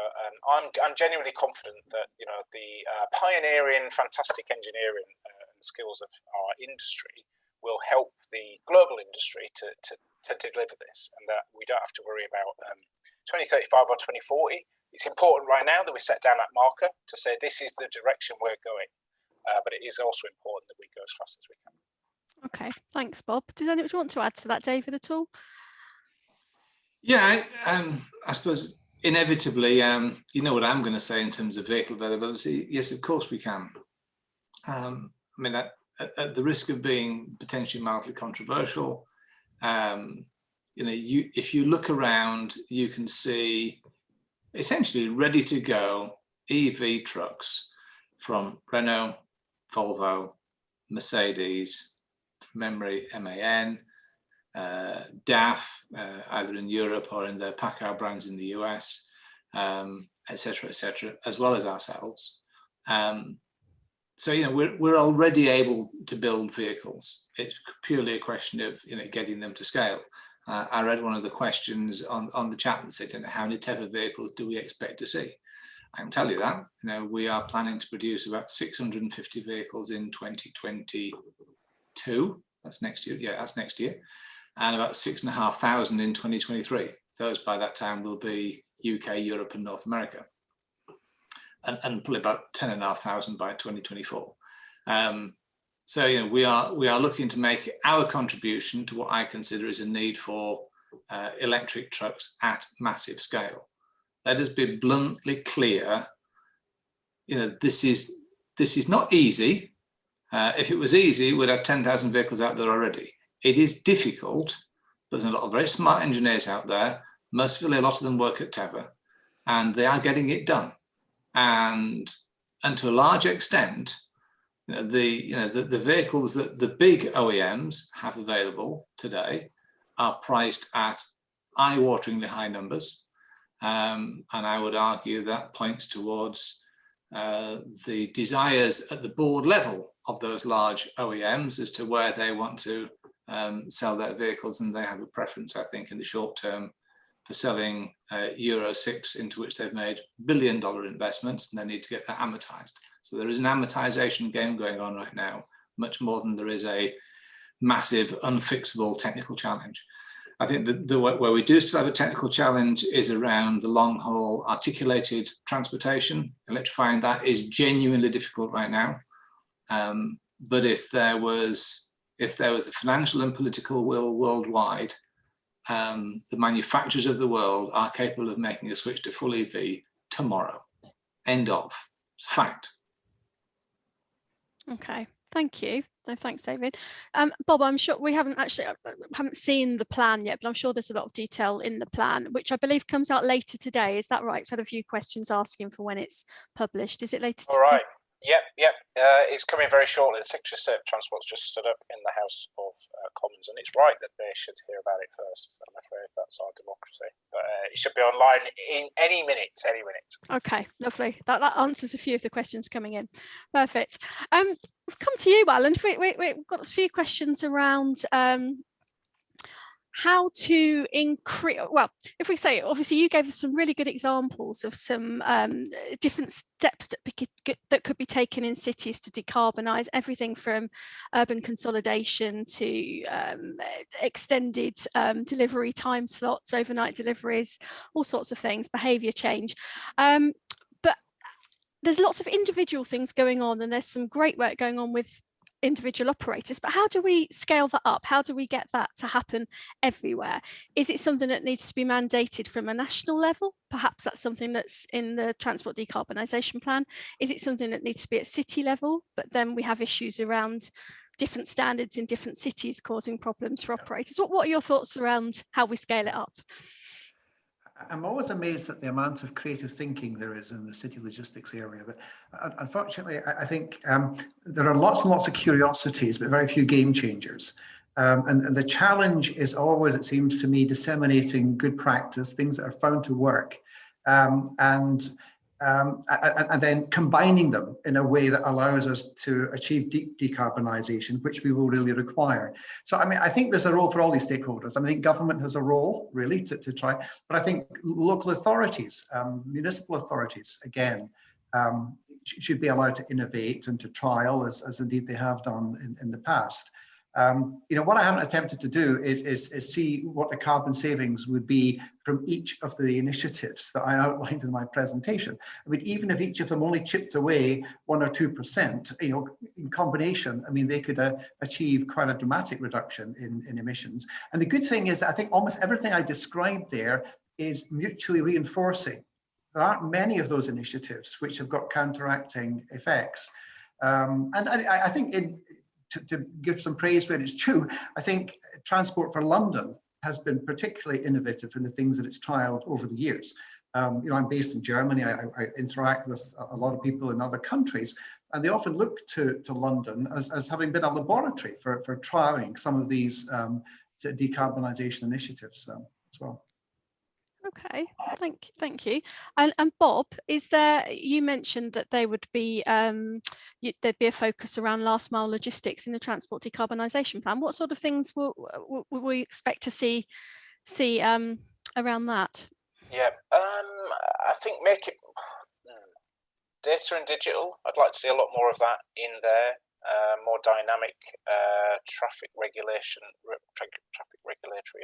I'm genuinely confident that the pioneering, fantastic engineering and skills of our industry will help the global industry to deliver this, and that we don't have to worry about 2035 or 2040. It's important right now that we set down that marker to say this is the direction we're going, but it is also important that we go as fast as we can. Okay, thanks, Bob. Does anyone want to add to that, David, at all? Yeah, I suppose inevitably, you know what I'm going to say in terms of vehicle availability. Yes, of course we can. I mean, at the risk of being potentially mildly controversial, if you look around, you can see essentially ready to go EV trucks from Renault, Volvo, Mercedes, from memory, MAN, DAF, either in Europe or in their Packard brands in the US, etc., as well as ourselves. So we're already able to build vehicles. It's purely a question of getting them to scale. I read one of the questions on the chat that said, how many type of vehicles do we expect to see? I can tell you that we are planning to produce about 650 vehicles in 2022. That's next year. Yeah, that's next year. And about 6,500 in 2023. Those by that time will be UK, Europe, and North America, and probably about 10,500 by 2024. So we are looking to make our contribution to what I consider is a need for electric trucks at massive scale. Let us be bluntly clear. This is not easy. If it was easy, we'd have 10,000 vehicles out there already. It is difficult. There's a lot of very smart engineers out there. Mercifully, a lot of them work at Teva, and they are getting it done. And to a large extent, the vehicles that the big OEMs have available today are priced at eye-wateringly high numbers, and I would argue that points towards the desires at the board level of those large OEMs as to where they want to sell their vehicles, and they have a preference, I think, in the short term for selling Euro 6, into which they've made billion-dollar investments, and they need to get that amortized. So there is an amortization game going on right now, much more than there is a massive, unfixable technical challenge. I think that where we do still have a technical challenge is around the long-haul articulated transportation. Electrifying that is genuinely difficult right now. But if there was the financial and political will worldwide, the manufacturers of the world are capable of making a switch to full EV tomorrow. End of. It's a fact. Okay, thank you. No, thanks, David. Bob, I'm sure we haven't seen the plan yet, but I'm sure there's a lot of detail in the plan, which I believe comes out later today. Is that right? I've had a few questions asking for when it's published. Is it later today? All right. Yep. It's coming very shortly. The Secretary of State of Transport's just stood up in the House of Commons, and it's right that they should hear about it first. I'm afraid that's our democracy. But it should be online in any minute. Okay, lovely. That answers a few of the questions coming in. Perfect. We've come to you, Alan. We've got a few questions around how to increase, well, if we say, obviously you gave us some really good examples of some different steps that could be taken in cities to decarbonise, everything from urban consolidation to extended delivery time slots, overnight deliveries, all sorts of things, behaviour change. But there's lots of individual things going on, and there's some great work going on with individual operators, but how do we scale that up? How do we get that to happen everywhere? Is it something that needs to be mandated from a national level? Perhaps that's something that's in the transport decarbonisation plan. Is it something that needs to be at city level? But then we have issues around different standards in different cities causing problems for operators. What are your thoughts around how we scale it up? I'm always amazed at the amount of creative thinking there is in the city logistics area, but unfortunately, I think there are lots and lots of curiosities, but very few game changers. And the challenge is always, it seems to me, disseminating good practice, things that are found to work, and then combining them in a way that allows us to achieve deep decarbonisation, which we will really require. So, I mean, I think there's a role for all these stakeholders. I think government has a role, really, to try, but I think local authorities, municipal authorities, again, should be allowed to innovate and to trial, as indeed they have done in the past. What I haven't attempted to do is see what the carbon savings would be from each of the initiatives that I outlined in my presentation. I mean, even if each of them only chipped away 1 or 2%, in combination, I mean, they could achieve quite a dramatic reduction in emissions. And the good thing is, I think almost everything I described there is mutually reinforcing. There aren't many of those initiatives which have got counteracting effects. And I think to give some praise where it's due, I think Transport for London has been particularly innovative in the things that it's trialed over the years. I'm based in Germany. I interact with a lot of people in other countries, and they often look to London as having been a laboratory for trialing some of these decarbonisation initiatives as well. Okay, thank you. And Bob, you mentioned that they would be there'd be a focus around last mile logistics in the transport decarbonisation plan. What sort of things will we expect to see around that? Yeah, I think make it data and digital. I'd like to see a lot more of that in there. More dynamic traffic regulatory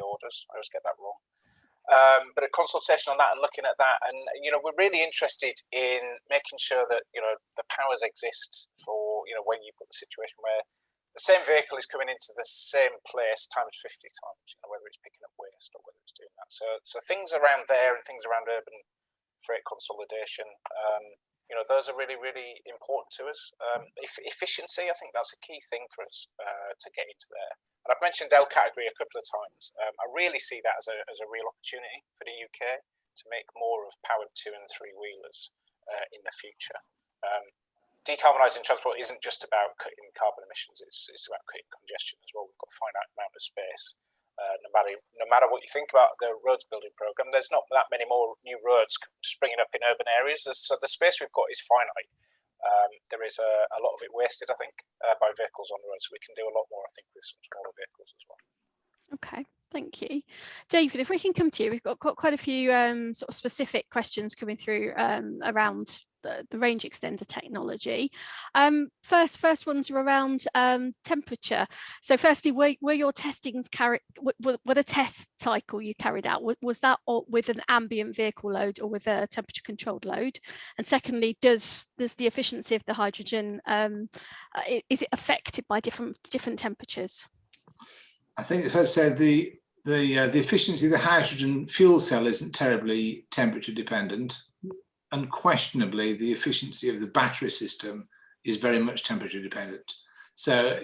orders. I always get that wrong. But a consultation on that and looking at that, and we're really interested in making sure that the powers exist for when you've got the situation where the same vehicle is coming into the same place times 50 times, whether it's picking up waste or whether it's doing that. So things around there and things around urban freight consolidation, those are really, really important to us. Efficiency, I think that's a key thing for us to get into there. And I've mentioned L category a couple of times. I really see that as a real opportunity for the UK to make more of powered 2 and 3 wheelers in the future. Decarbonising transport isn't just about cutting carbon emissions, it's about cutting congestion as well. We've got a finite amount of space. No matter what you think about the roads building programme, there's not that many more new roads springing up in urban areas. So the space we've got is finite. There is a lot of it wasted, I think, by vehicles on the road. So we can do a lot more, I think, with some smaller vehicles as well. Okay, thank you. David, if we can come to you, we've got quite a few sort of specific questions coming through around the range extender technology. First ones are around temperature. So firstly, were your testings were the test cycle you carried out, was that with an ambient vehicle load or with a temperature controlled load? And secondly, does the efficiency of the hydrogen, is it affected by different temperatures? I think it's fair to say the efficiency of the hydrogen fuel cell isn't terribly temperature dependent. Unquestionably, the efficiency of the battery system is very much temperature dependent. So,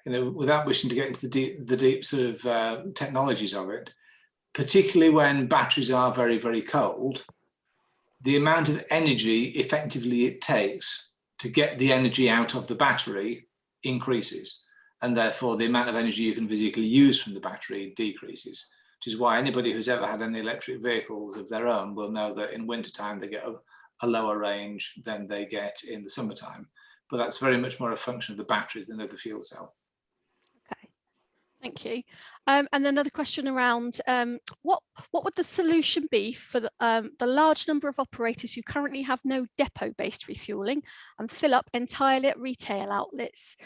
without wishing to get into the deep sort of technologies of it, particularly when batteries are very, very cold, the amount of energy effectively it takes to get the energy out of the battery increases, and therefore the amount of energy you can physically use from the battery decreases. Which is why anybody who's ever had any electric vehicles of their own will know that in wintertime they get a lower range than they get in the summertime. But that's very much more a function of the batteries than of the fuel cell. Okay, thank you. And another question around what would the solution be for the large number of operators who currently have no depot-based refuelling and fill up entirely at retail outlets?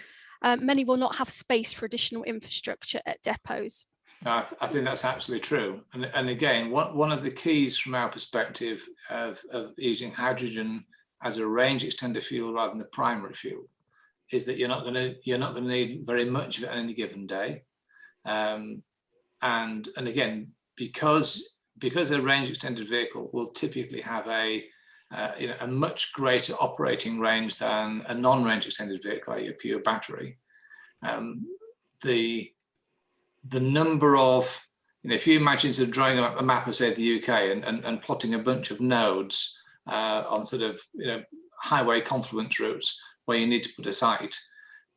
Many will not have space for additional infrastructure at depots. I think that's absolutely true. And again, one of the keys from our perspective of using hydrogen as a range extender fuel rather than the primary fuel is that you're not going to need very much of it on any given day, and again, because a range extended vehicle will typically have a much greater operating range than a non-range extended vehicle, like your pure battery. The number of, if you imagine sort of drawing a map of, say, the UK and plotting a bunch of nodes on sort of highway confluence routes where you need to put a site,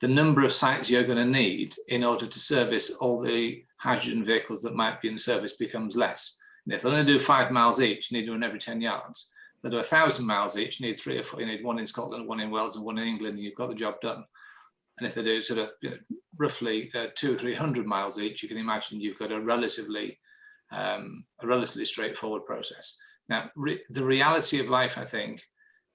the number of sites you're going to need in order to service all the hydrogen vehicles that might be in service becomes less. And if they only do 5 miles each, you need one every 10 yards. If they do 1,000 miles each, you need 3 or 4. You need one in Scotland, one in Wales, and one in England, and you've got the job done. And if they do sort of roughly 200 or 300 miles each, you can imagine you've got a relatively straightforward process. Now, the reality of life, I think,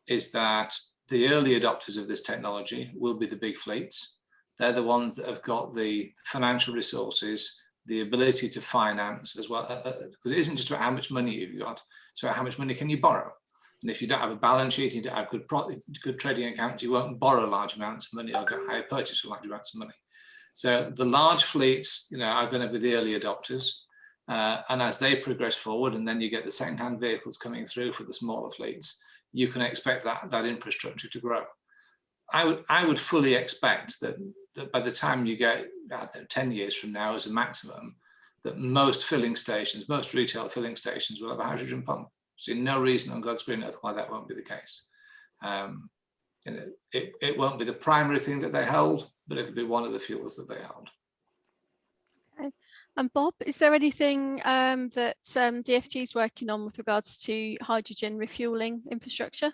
is that the early adopters of this technology will be the big fleets. They're the ones that have got the financial resources, the ability to finance as well, because it isn't just about how much money you've got, it's about how much money can you borrow. And if you don't have a balance sheet, you don't have good trading accounts, you won't borrow large amounts of money or get higher purchase for large amounts of money. So the large fleets, are going to be the early adopters. And as they progress forward, and then you get the second-hand vehicles coming through for the smaller fleets, you can expect that infrastructure to grow. I would fully expect that by the time you get 10 years from now as a maximum, that most retail filling stations will have a hydrogen pump. See no reason on God's green earth why that won't be the case. It won't be the primary thing that they hold, but it'll be one of the fuels that they hold. Okay. And Bob, is there anything that DFT is working on with regards to hydrogen refueling infrastructure?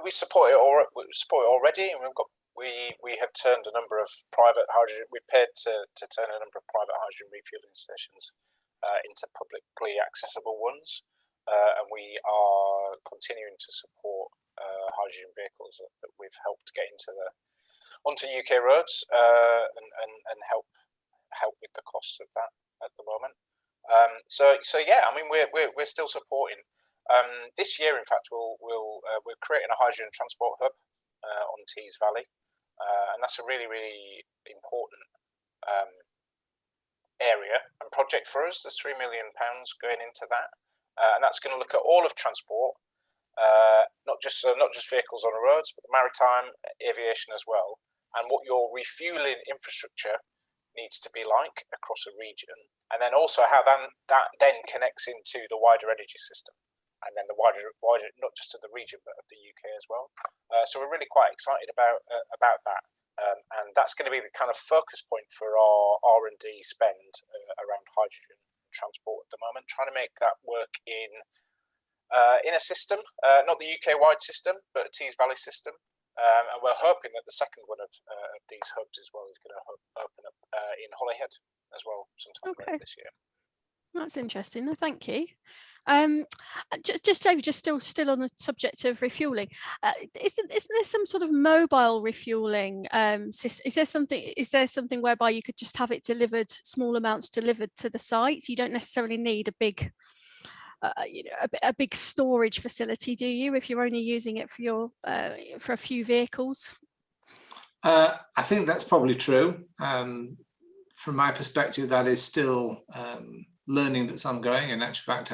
We support it already, and we have turned a number of private hydrogen. We paid to turn a number of private hydrogen refueling stations into publicly accessible ones, and we are continuing to support hydrogen vehicles that we've helped get onto UK roads and help with the costs of that at the moment. We're still supporting. This year, in fact, we're creating a hydrogen transport hub on Tees Valley, and that's a really, really important area and project for us. There's £3 million going into that, and that's going to look at all of transport, not just vehicles on the roads, but the maritime, aviation as well, and what your refueling infrastructure needs to be like across a region, and then also how that then connects into the wider energy system, and then the wider not just of the region but of the UK as well. So we're really quite excited about that, and that's going to be the kind of focus point for our R&D spend around hydrogen transport at the moment, trying to make that work in a system, not the UK-wide system, but a Tees Valley system. And we're hoping that the second one of these hubs as well is going to open up in Holyhead as well sometime later this year. That's interesting. No, thank you. David, just still on the subject of refueling, isn't there some sort of mobile refueling system? Is there something whereby you could just have it delivered, small amounts delivered to the site? You don't necessarily need a big a big storage facility, do you, if you're only using it for a few vehicles? I think that's probably true. From my perspective, that is still learning that's ongoing. In actual fact,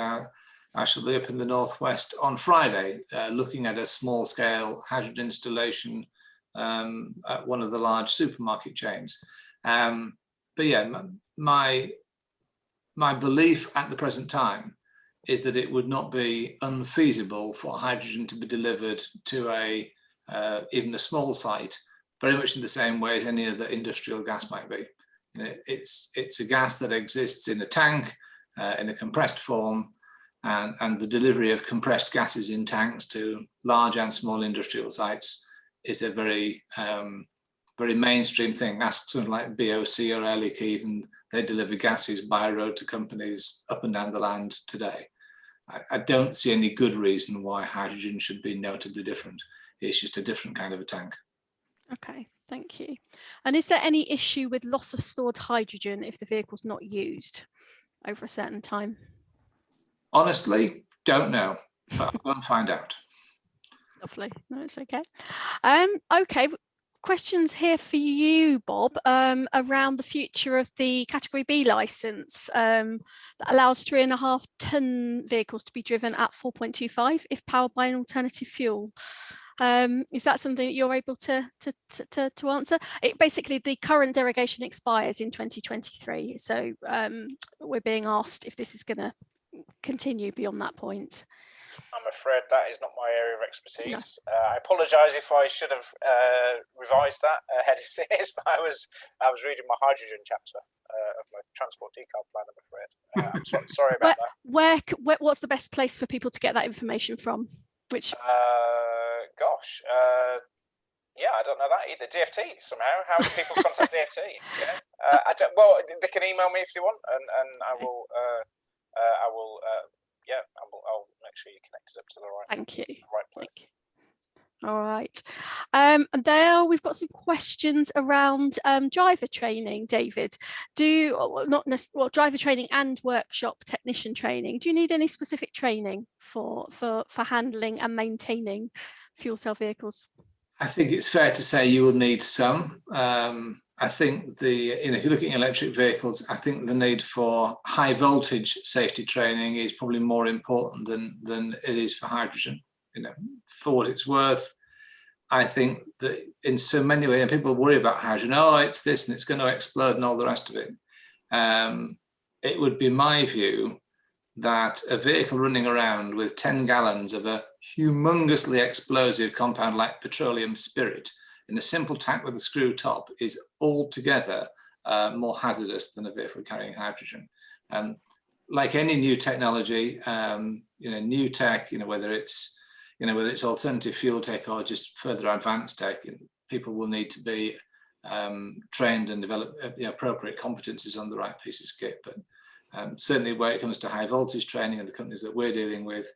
I shall be up in the northwest on Friday, looking at a small-scale hydrogen installation at one of the large supermarket chains. But yeah, my belief at the present time is that it would not be unfeasible for hydrogen to be delivered to even a small site, very much in the same way as any other industrial gas might be. It's a gas that exists in a tank, in a compressed form, and the delivery of compressed gases in tanks to large and small industrial sites is a very mainstream thing. Ask something like BOC or Air Liquide, and they deliver gases by road to companies up and down the land today. I don't see any good reason why hydrogen should be notably different. It's just a different kind of a tank. Okay, thank you. And is there any issue with loss of stored hydrogen if the vehicle's not used? over a certain time? Honestly, don't know, but I'll go and find out. Lovely. No, it's okay. Okay. Questions here for you, Bob, around the future of the Category B licence that allows 3.5 tonne vehicles to be driven at 4.25 if powered by an alternative fuel. Is that something that you're able to answer? Basically, the current derogation expires in 2023, so we're being asked if this is going to continue beyond that point. I'm afraid that is not my area of expertise. No. I apologise if I should have revised that ahead of this, but I was reading my hydrogen chapter of my transport decarb plan, I'm afraid. I'm sorry about that. What's the best place for people to get that information from? Which? Yeah, I don't know that either. DFT somehow. How do people contact DFT? Yeah. Well, they can email me if they want, and I will. I'll make sure you connected up to the right. Thank you. Right place. Thank you. All right. And there we've got some questions around driver training, David. Driver training and workshop technician training. Do you need any specific training for handling and maintaining fuel cell vehicles? I think it's fair to say you will need some. I think if you're looking at electric vehicles, I think the need for high voltage safety training is probably more important than it is for hydrogen. For what it's worth, I think that in so many ways, and people worry about hydrogen, it's this and it's going to explode and all the rest of it. It would be my view that a vehicle running around with 10 gallons of a humongously explosive compound like petroleum spirit in a simple tank with a screw top is altogether more hazardous than a vehicle carrying hydrogen. Like any new technology, new tech, whether it's alternative fuel tech or just further advanced tech, people will need to be trained and develop appropriate competencies on the right pieces of kit. But certainly where it comes to high voltage training and the companies that we're dealing with,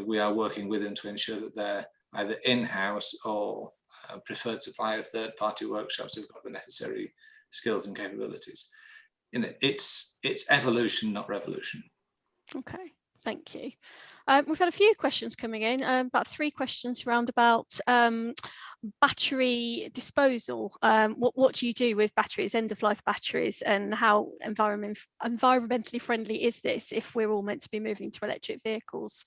we are working with them to ensure that they're either in-house or preferred supplier third-party workshops who've got the necessary skills and capabilities. It's evolution, not revolution. Okay, thank you. We've had a few questions coming in, about 3 questions around about battery disposal. What do you do with batteries, end-of-life batteries, and how environmentally friendly is this if we're all meant to be moving to electric vehicles?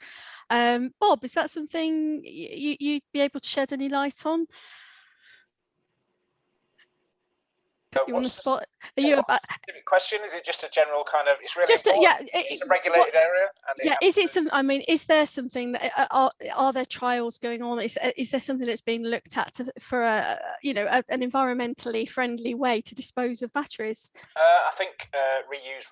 Bob, is that something you'd be able to shed any light on? Put you on the spot. Are you about question? Is it just a general kind of? It's really just it's a regulated area. And is it some? I mean, is there something that are there trials going on? Is there something that's being looked at for an environmentally friendly way to dispose of batteries? I think reuse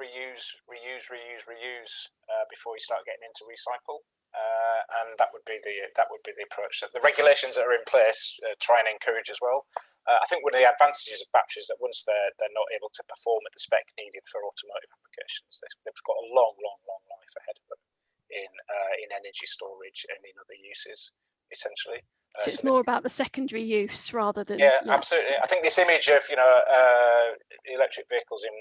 before you start getting into recycle. And that would be the approach. So the regulations that are in place try and encourage as well. I think one of the advantages of batteries that once they're not able to perform at the spec needed for automotive applications, they've got a long life ahead of them in energy storage and in other uses, essentially. So it's more about the secondary use rather than absolutely. I think this image of electric vehicles in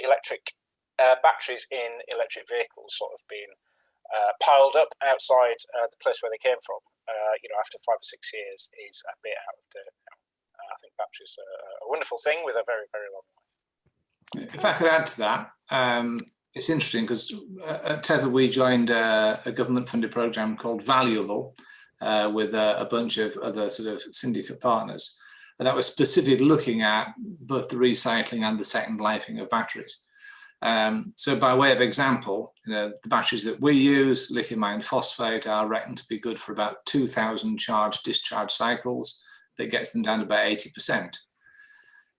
electric batteries in electric vehicles sort of being piled up outside the place where they came from, after 5 or 6 years is a bit out of date now. I think batteries are a wonderful thing with a very, very long life. If I could add to that, it's interesting because at Teva we joined a government-funded program called Valuable with a bunch of other sort of syndicate partners, and that was specifically looking at both the recycling and the second lifing of batteries. So by way of example, the batteries that we use, lithium iron phosphate, are reckoned to be good for about 2,000 charge-discharge cycles. That gets them down to about 80%.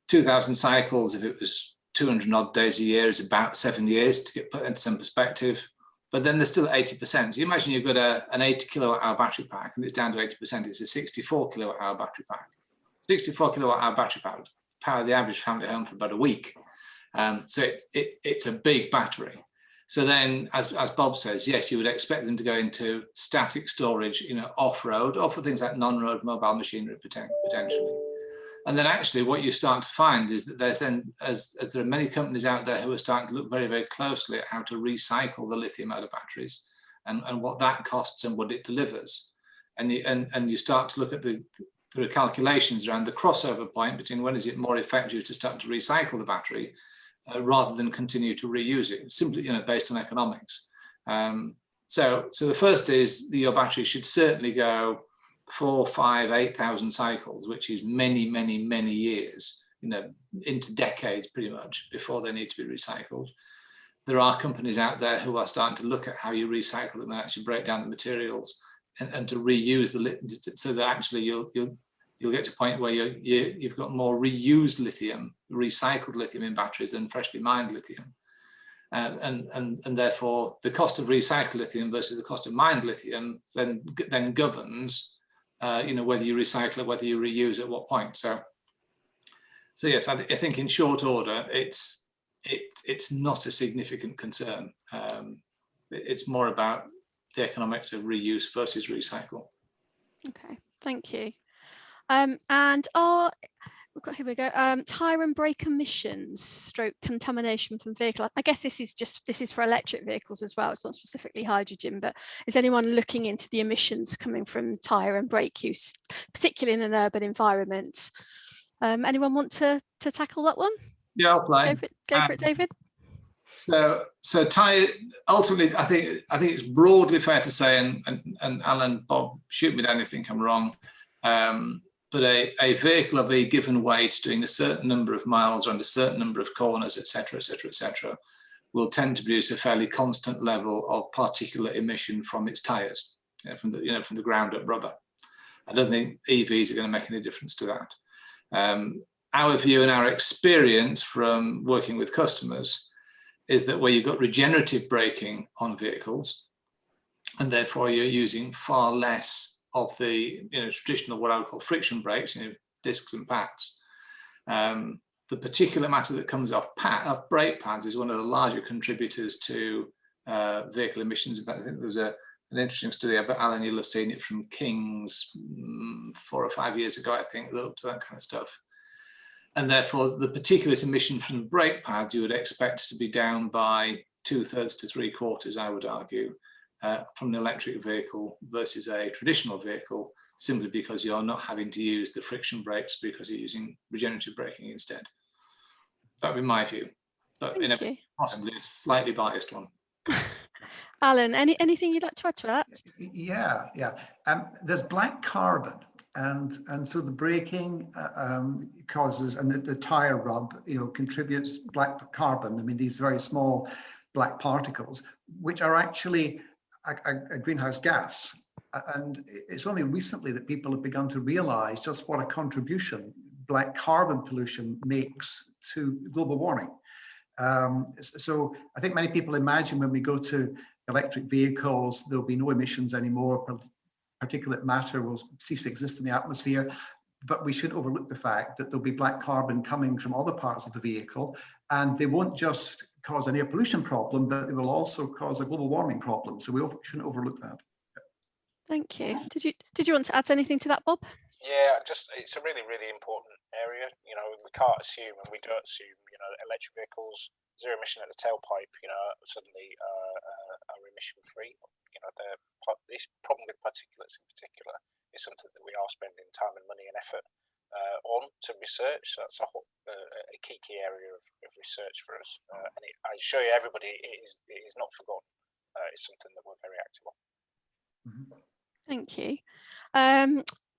2,000 cycles, if it was 200 odd days a year, is about 7 years to get put into some perspective. But then there's still 80%. So you imagine you've got an 80 kilowatt hour battery pack and it's down to 80%. It's a 64 kilowatt hour battery pack. 64 kilowatt hour battery pack would power the average family home for about a week. So it's a big battery. So then, as Bob says, yes, you would expect them to go into static storage, off-road, or for things like non-road mobile machinery potentially. And then actually what you start to find is that there's then, as there are many companies out there who are starting to look very, very closely at how to recycle the lithium out of batteries and what that costs and what it delivers. And you start to look at the calculations around the crossover point between when is it more effective to start to recycle the battery rather than continue to reuse it, simply based on economics. So the first is that your battery should certainly go 4,000, 5,000, 8,000 cycles, which is many, many, many years, into decades pretty much before they need to be recycled. There are companies out there who are starting to look at how you recycle them and actually break down the materials and to reuse so that actually you'll get to a point where you've got more reused lithium, recycled lithium in batteries than freshly mined lithium. And therefore the cost of recycled lithium versus the cost of mined lithium then governs whether you recycle it, whether you reuse it, at what point. So yes, I think in short order, it's not a significant concern. It's more about the economics of reuse versus recycle. Okay, thank you. And here we go. Tire and brake emissions / contamination from vehicle. I guess this is for electric vehicles as well. It's not specifically hydrogen, but is anyone looking into the emissions coming from tire and brake use, particularly in an urban environment? Anyone want to tackle that one? Yeah, I'll play. Go for it, David. So tire, ultimately, I think it's broadly fair to say, and Alan, Bob, shoot me down if you think I'm wrong. But a vehicle of a given weight doing a certain number of miles around a certain number of corners, etc., will tend to produce a fairly constant level of particulate emission from its tires, from the ground up rubber. I don't think EVs are going to make any difference to that. Our view and our experience from working with customers is that where you've got regenerative braking on vehicles, and therefore you're using far less of the traditional, what I would call friction brakes, discs and pads. The particulate matter that comes off brake pads is one of the larger contributors to vehicle emissions. In fact, I think there was an interesting study, but Alan, you'll have seen it from King's 4 or 5 years ago, I think, that looked at that kind of stuff. And therefore, the particulate emission from the brake pads you would expect to be down by 2/3 to 3/4, I would argue, from an electric vehicle versus a traditional vehicle, simply because you're not having to use the friction brakes because you're using regenerative braking instead. That would be my view, but possibly a slightly biased one. Alan, anything you'd like to add to that? Yeah. There's black carbon, and so the braking causes, and the tire rub, contributes black carbon. I mean, these very small black particles, which are actually a greenhouse gas. And it's only recently that people have begun to realize just what a contribution black carbon pollution makes to global warming. So I think many people imagine when we go to electric vehicles, there'll be no emissions anymore, particulate matter will cease to exist in the atmosphere, but we shouldn't overlook the fact that there'll be black carbon coming from other parts of the vehicle, and they won't just cause an air pollution problem, but it will also cause a global warming problem. So we shouldn't overlook that. Thank you. Did you want to add anything to that, Bob? Yeah, it's a really, really important area. We can't assume, and we don't assume, electric vehicles, zero emission at the tailpipe, suddenly are emission free. This problem with particulates in particular is something that we are spending time and money and effort on to research. So that's a key area of research for us. And I assure you, everybody, it is not forgotten. It's something that we're very active on. Thank you.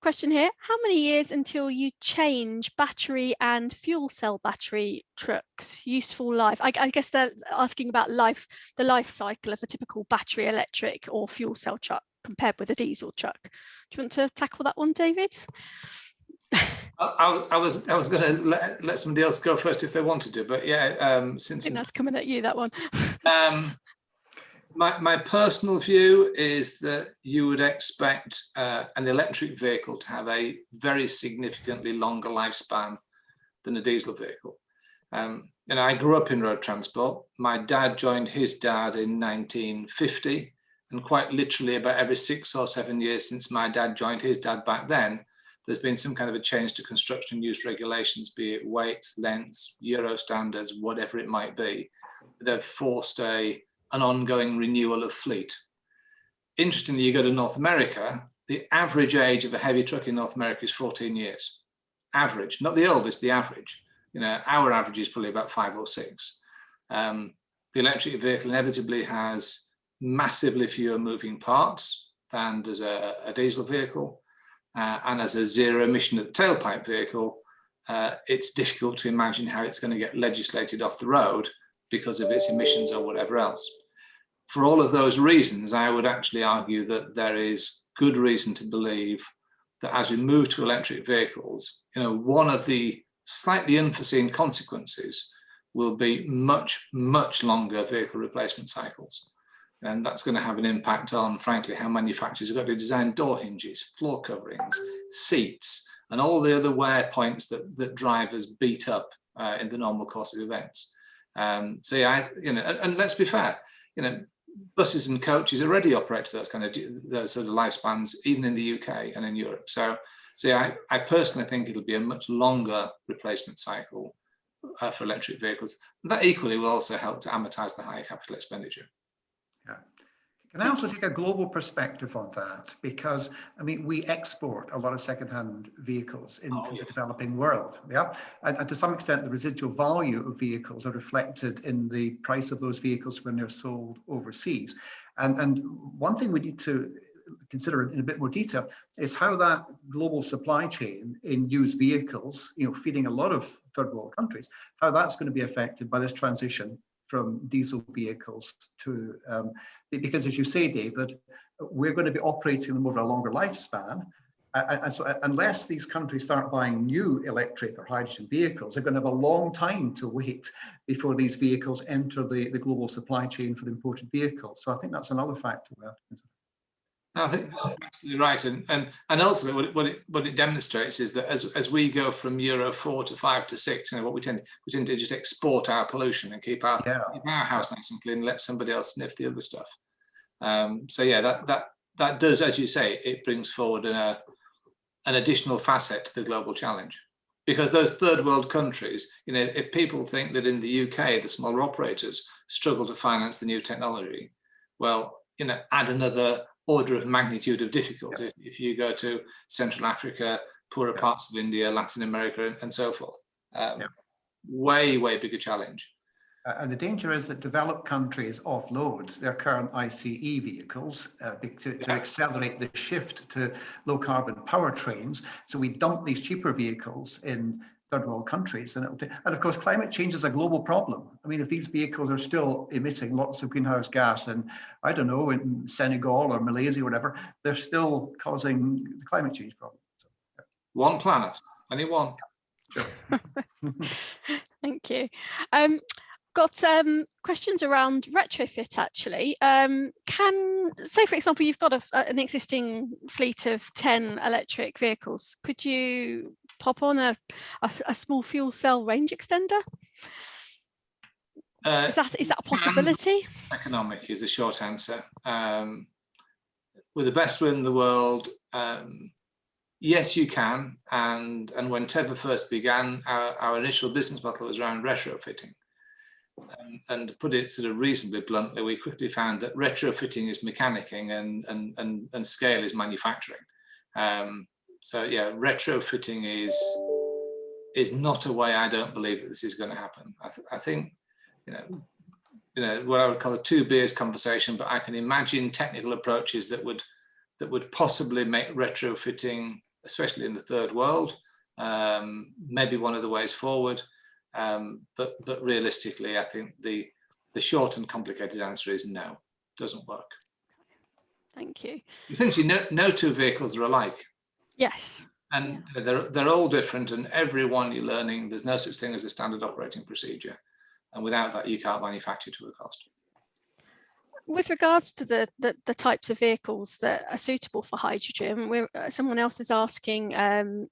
Question here: how many years until you change battery and fuel cell battery trucks? Useful life. I guess they're asking about the life cycle of a typical battery electric or fuel cell truck compared with a diesel truck. Do you want to tackle that one, David? I was going to let somebody else go first if they wanted to, but yeah, since I think that's coming at you, that one. My personal view is that you would expect an electric vehicle to have a very significantly longer lifespan than a diesel vehicle. I grew up in road transport. My dad joined his dad in 1950, and quite literally about every 6 or 7 years since my dad joined his dad back then, there's been some kind of a change to construction use regulations, be it weights, lengths, Euro standards, whatever it might be, that have forced an ongoing renewal of fleet. Interestingly, you go to North America, the average age of a heavy truck in North America is 14 years. Average, not the oldest, the average. Our average is probably about 5 or 6. The electric vehicle inevitably has massively fewer moving parts than does a diesel vehicle. And as a zero emission at the tailpipe vehicle, it's difficult to imagine how it's going to get legislated off the road because of its emissions or whatever else. For all of those reasons, I would actually argue that there is good reason to believe that as we move to electric vehicles, one of the slightly unforeseen consequences will be much, much longer vehicle replacement cycles. And that's going to have an impact on, frankly, how manufacturers have got to design door hinges, floor coverings, seats, and all the other wear points that drivers beat up in the normal course of events. So yeah, and let's be fair, buses and coaches already operate to those sort of lifespans, even in the UK and in Europe. So yeah, I personally think it'll be a much longer replacement cycle for electric vehicles. That equally will also help to amortize the higher capital expenditure. Yeah. Can I also take a global perspective on that? Because, we export a lot of second-hand vehicles into the developing world, yeah? And to some extent, the residual value of vehicles are reflected in the price of those vehicles when they're sold overseas. And one thing we need to consider in a bit more detail is how that global supply chain in used vehicles, feeding a lot of third world countries, how that's going to be affected by this transition from diesel vehicles to, because as you say, David, we're going to be operating them over a longer lifespan. And so unless these countries start buying new electric or hydrogen vehicles, they're going to have a long time to wait before these vehicles enter the global supply chain for imported vehicles. So I think that's another factor we have to consider. I think that's absolutely right, and ultimately what it demonstrates is that as we go from Euro 4 to 5 to 6, what we tend to just export our pollution and keep our house nice and clean, and let somebody else sniff the other stuff. So yeah, that does, as you say, it brings forward an additional facet to the global challenge, because those third world countries, if people think that in the UK the smaller operators struggle to finance the new technology, well, add another order of magnitude of difficulty if you go to Central Africa, poorer parts of India, Latin America, and so forth. Way bigger challenge. And the danger is that developed countries offload their current ICE vehicles to accelerate the shift to low carbon powertrains. So we dump these cheaper vehicles in third world countries, and of course climate change is a global problem. If these vehicles are still emitting lots of greenhouse gas, and I don't know, in Senegal or Malaysia or whatever, they're still causing the climate change problem. So, One planet, only one. Sure. Thank you. Got questions around retrofit actually. Say for example, you've got an existing fleet of 10 electric vehicles. Could you pop on a small fuel cell range extender? Is that a possibility? Economic is the short answer. With the best will in the world, yes, you can. And when Teva first began, our initial business model was around retrofitting. And to put it sort of reasonably bluntly, we quickly found that retrofitting is mechanicking and scale is manufacturing. So yeah, retrofitting is not a way I don't believe that this is going to happen. I think, what I would call a 2 beers conversation, but I can imagine technical approaches that would possibly make retrofitting, especially in the third world, maybe one of the ways forward. But realistically, I think the short and complicated answer is no, doesn't work. Thank you. Essentially, no two vehicles are alike. Yes. And they're all different, and every one you're learning, there's no such thing as a standard operating procedure. And without that, you can't manufacture to a cost. With regards to the types of vehicles that are suitable for hydrogen, someone else is asking,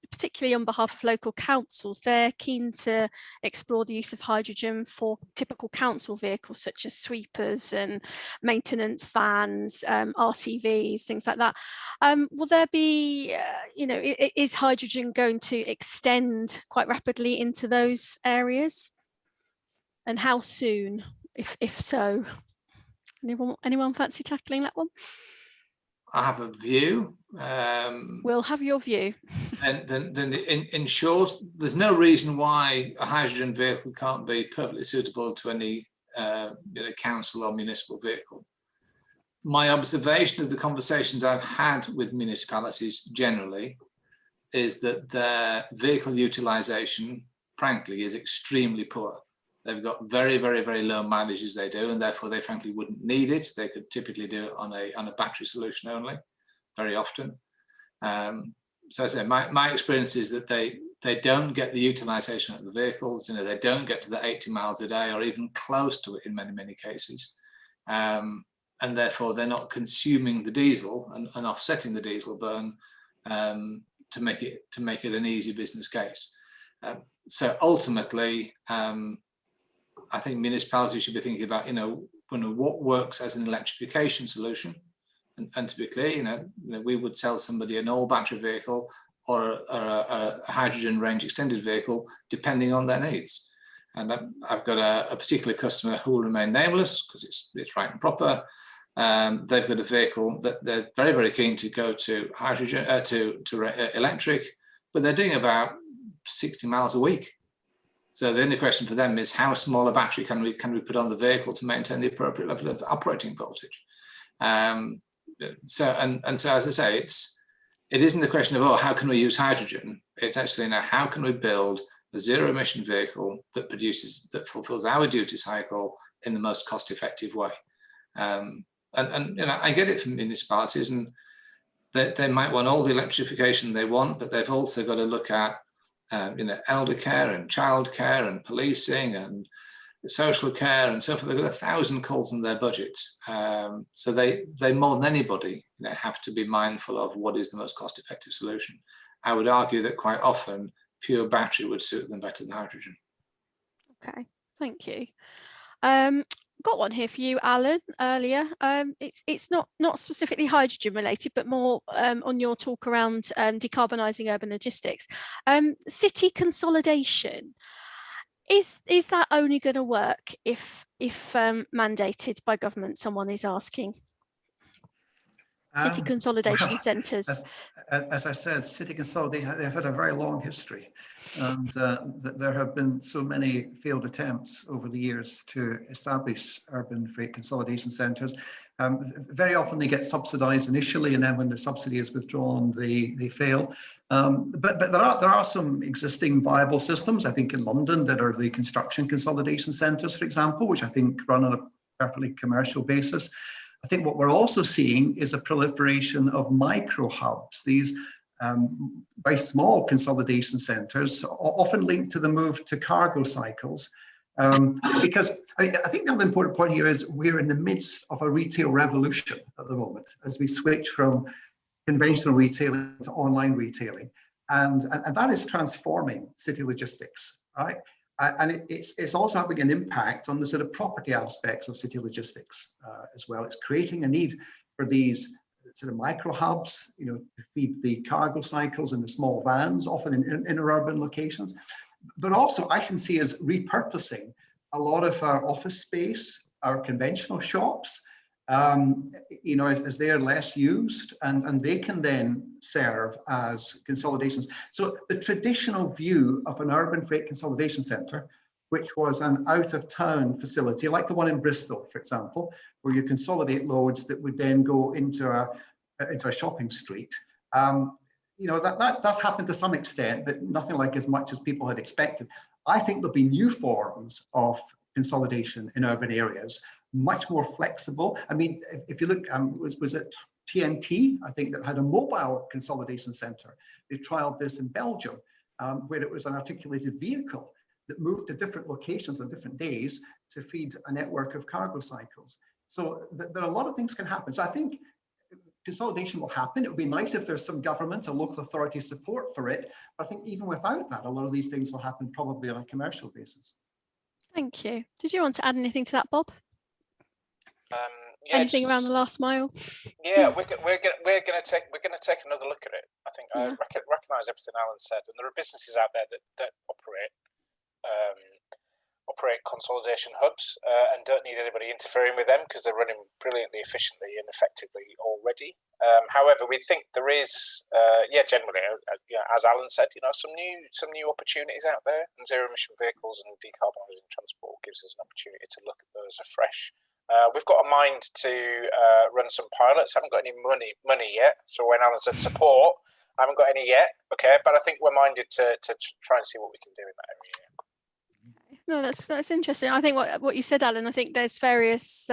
particularly on behalf of local councils, they're keen to explore the use of hydrogen for typical council vehicles such as sweepers and maintenance vans, RCVs, things like that. Will there be, is hydrogen going to extend quite rapidly into those areas? And how soon, if so? Anyone fancy tackling that one? I have a view. We'll have your view. And then in short, there's no reason why a hydrogen vehicle can't be perfectly suitable to any council or municipal vehicle. My observation of the conversations I've had with municipalities generally is that their vehicle utilization, frankly, is extremely poor. They've got very, very, very low mileage as they do, and therefore they frankly wouldn't need it. They could typically do it on a battery solution only, very often. So I say my experience is that they don't get the utilization of the vehicles. They don't get to the 80 miles a day or even close to it in many, many cases. And therefore they're not consuming the diesel and offsetting the diesel burn to make it an easy business case. So ultimately, I think municipalities should be thinking about, what works as an electrification solution. And to be clear, we would sell somebody an all battery vehicle or a hydrogen range extended vehicle, depending on their needs. And I've got a particular customer who will remain nameless because it's right and proper. They've got a vehicle that they're very, very keen to go to hydrogen, to electric, but they're doing about 60 miles a week. So the only question for them is how small a battery can we put on the vehicle to maintain the appropriate level of operating voltage. So as I say, it isn't a question of how can we use hydrogen. It's actually now how can we build a zero emission vehicle that fulfills our duty cycle in the most cost effective way. I get it from municipalities, and they might want all the electrification they want, but they've also got to look at elder care and child care and policing and social care and so forth. They've got 1,000 calls in their budget. So they more than anybody have to be mindful of what is the most cost-effective solution. I would argue that quite often pure battery would suit them better than hydrogen. Okay, thank you. Got one here for you, Alan, earlier. It's not specifically hydrogen related, but more on your talk around decarbonising urban logistics. City consolidation, is that only going to work if mandated by government, someone is asking? City consolidation centres. As I said, city consolidation, they've had a very long history, and there have been so many failed attempts over the years to establish urban freight consolidation centres. Very often they get subsidised initially, and then when the subsidy is withdrawn, they fail. But there are some existing viable systems, I think, in London that are the construction consolidation centres, for example, which I think run on a perfectly commercial basis. I think what we're also seeing is a proliferation of micro hubs, these very small consolidation centres, often linked to the move to cargo cycles. Because I think the other important point here is we're in the midst of a retail revolution at the moment as we switch from conventional retailing to online retailing. And that is transforming city logistics, right? And it's also having an impact on the sort of property aspects of city logistics as well. It's creating a need for these sort of micro hubs, to feed the cargo cycles in the small vans, often in interurban locations. But also I can see as repurposing a lot of our office space, our conventional shops, as they are less used, and they can then serve as consolidations. So the traditional view of an urban freight consolidation centre, which was an out-of-town facility, like the one in Bristol, for example, where you consolidate loads that would then go into a shopping street. That does happen to some extent, but nothing like as much as people had expected. I think there'll be new forms of consolidation in urban areas, much more flexible. I mean, if you look, was it TNT, I think, that had a mobile consolidation centre. They trialled this in Belgium, where it was an articulated vehicle that moved to different locations on different days to feed a network of cargo cycles. So there are a lot of things can happen. So I think consolidation will happen. It would be nice if there's some government and local authority support for it. But I think even without that, a lot of these things will happen probably on a commercial basis. Thank you. Did you want to add anything to that, Bob? Yeah, anything around the last mile? Yeah, we're gonna take another look at it. I think I recognise everything Alan said, and there are businesses out there that operate consolidation hubs and don't need anybody interfering with them because they're running brilliantly efficiently and effectively already. However, we think there is, generally, as Alan said, some new opportunities out there, and zero emission vehicles and decarbonising transport gives us an opportunity to look at those afresh. We've got a mind to run some pilots. Haven't got any money yet. So when Alan said support, I haven't got any yet. Okay, but I think we're minded to try and see what we can do in that area. No, that's interesting. I think what you said, Alan. I think there's various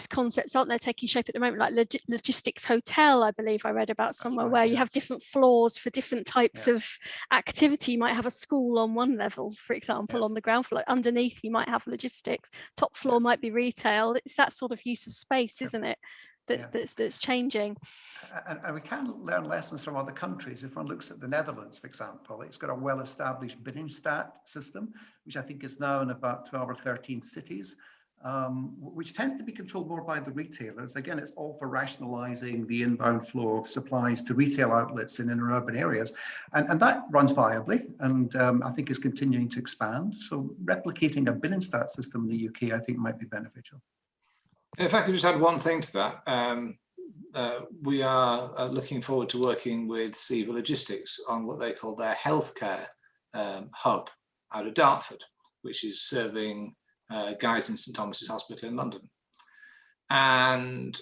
concepts, aren't there, taking shape at the moment, like logistics hotel. I believe I read about somewhere where you have different floors for different types of activity. You might have a school on one level, for example, on the ground floor. Underneath, you might have logistics. Top floor might be retail. It's that sort of use of space, isn't it? That's changing. And we can learn lessons from other countries. If one looks at the Netherlands, for example, it's got a well-established binnenstad system, which I think is now in about 12 or 13 cities, which tends to be controlled more by the retailers. Again, it's all for rationalizing the inbound flow of supplies to retail outlets in interurban areas. And that runs viably and I think is continuing to expand. So replicating a binnenstad system in the UK, I think might be beneficial. If I could just add one thing to that, we are looking forward to working with Seva Logistics on what they call their healthcare hub out of Dartford, which is serving Guy's and St Thomas's Hospital in London. And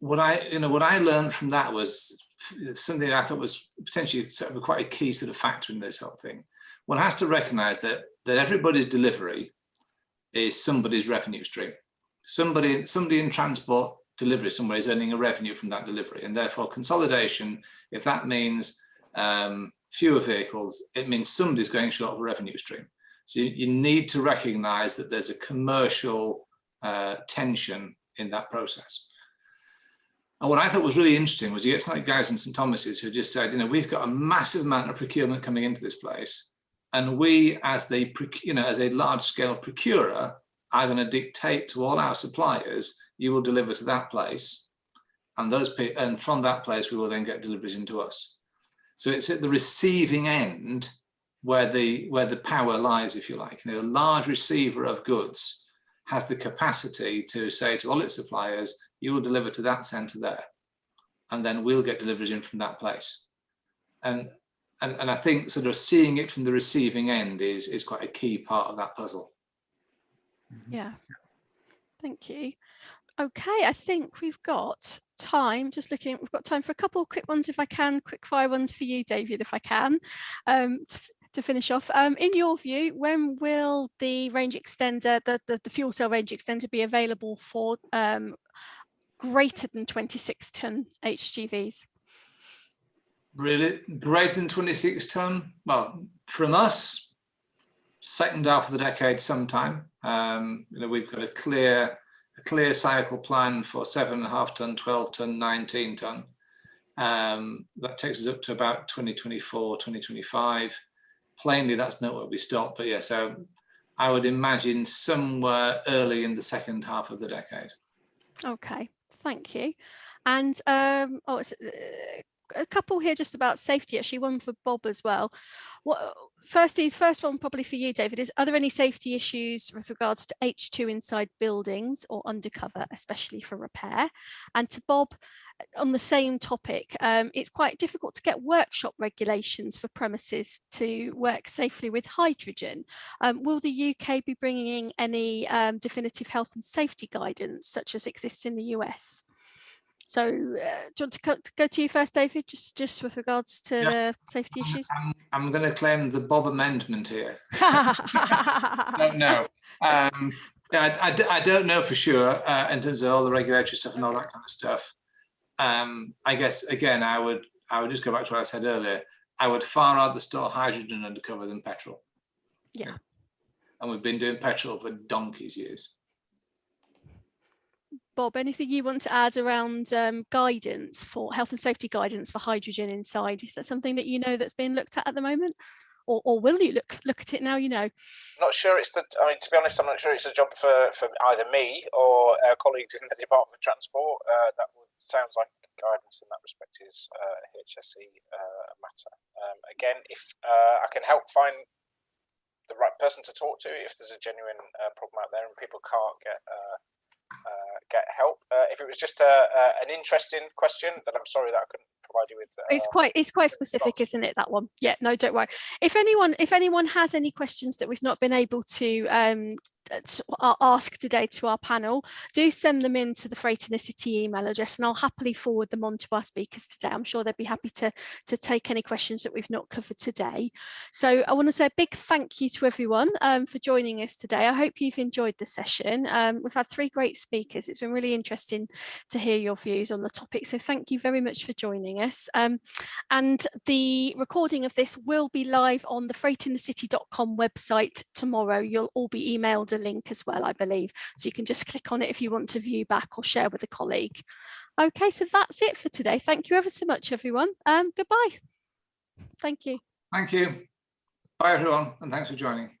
what I learned from that was something I thought was potentially sort of quite a key sort of factor in this whole thing. One has to recognise that everybody's delivery is somebody's revenue stream. Somebody in transport delivery somewhere is earning a revenue from that delivery, and therefore consolidation, if that means fewer vehicles, it means somebody's going short of a revenue stream. So you need to recognise that there's a commercial tension in that process. And what I thought was really interesting was you get something like Guy's and St Thomas's who just said, we've got a massive amount of procurement coming into this place, and we, as a large-scale procurer, are going to dictate to all our suppliers, you will deliver to that place, and from that place we will then get deliveries into us. So it's at the receiving end where the power lies, if you like. A large receiver of goods has the capacity to say to all its suppliers, you will deliver to that centre there, and then we'll get deliveries in from that place. And I think sort of seeing it from the receiving end is quite a key part of that puzzle. Yeah, thank you. Okay, I think we've got time, we've got time for a couple of quick ones if I can, quick fire ones for you, David, if I can, to finish off. In your view, when will the range extender, the fuel cell range extender be available for greater than 26 tonne HGVs? Really? Greater than 26 tonne? Well, from us, second half of the decade sometime. We've got a clear cycle plan for 7.5 tonne, 12 tonne, 19 tonne. That takes us up to about 2024, 2025. Plainly, that's not where we stop, but yeah, so I would imagine somewhere early in the second half of the decade. Okay, thank you. And a couple here just about safety, actually, one for Bob as well. First one probably for you, David, is, are there any safety issues with regards to H2 inside buildings or undercover, especially for repair? And to Bob, on the same topic, it's quite difficult to get workshop regulations for premises to work safely with hydrogen. Will the UK be bringing any definitive health and safety guidance such as exists in the US? So do you want to go to you first, David, just with regards to the safety issues? I'm going to claim the Bob amendment here. No. I don't know for sure in terms of all the regulatory stuff and all that kind of stuff. I guess, again, I would just go back to what I said earlier. I would far rather store hydrogen undercover than petrol. Yeah. And we've been doing petrol for donkey's years. Bob, anything you want to add around guidance for health and safety guidance for hydrogen inside? Is that something that you know that's being looked at the moment? Or will you look at it now you know? Not sure it's the, I mean, to be honest, I'm not sure it's a job for either me or our colleagues in the Department of Transport. That sounds like guidance in that respect is a HSE matter. Again, if I can help find the right person to talk to, if there's a genuine problem out there and people can't get help. If it was just an interesting question, then I'm sorry that I couldn't provide you with. It's quite specific, isn't it, that one? Yeah, no, don't worry. If anyone has any questions that we've not been able to ask today to our panel, do send them in to the Freight in the City email address, and I'll happily forward them on to our speakers today. I'm sure they'd be happy to take any questions that we've not covered today. So I want to say a big thank you to everyone for joining us today. I hope you've enjoyed the session. We've had 3 great speakers. It's been really interesting to hear your views on the topic, so thank you very much for joining us. And the recording of this will be live on the freightinthecity.com website tomorrow. You'll all be emailed a link as well, I believe, so you can just click on it if you want to view back or share with a colleague. Okay, so that's it for today. Thank you ever so much, everyone. Goodbye. Thank you. Thank you. Bye, everyone, and thanks for joining.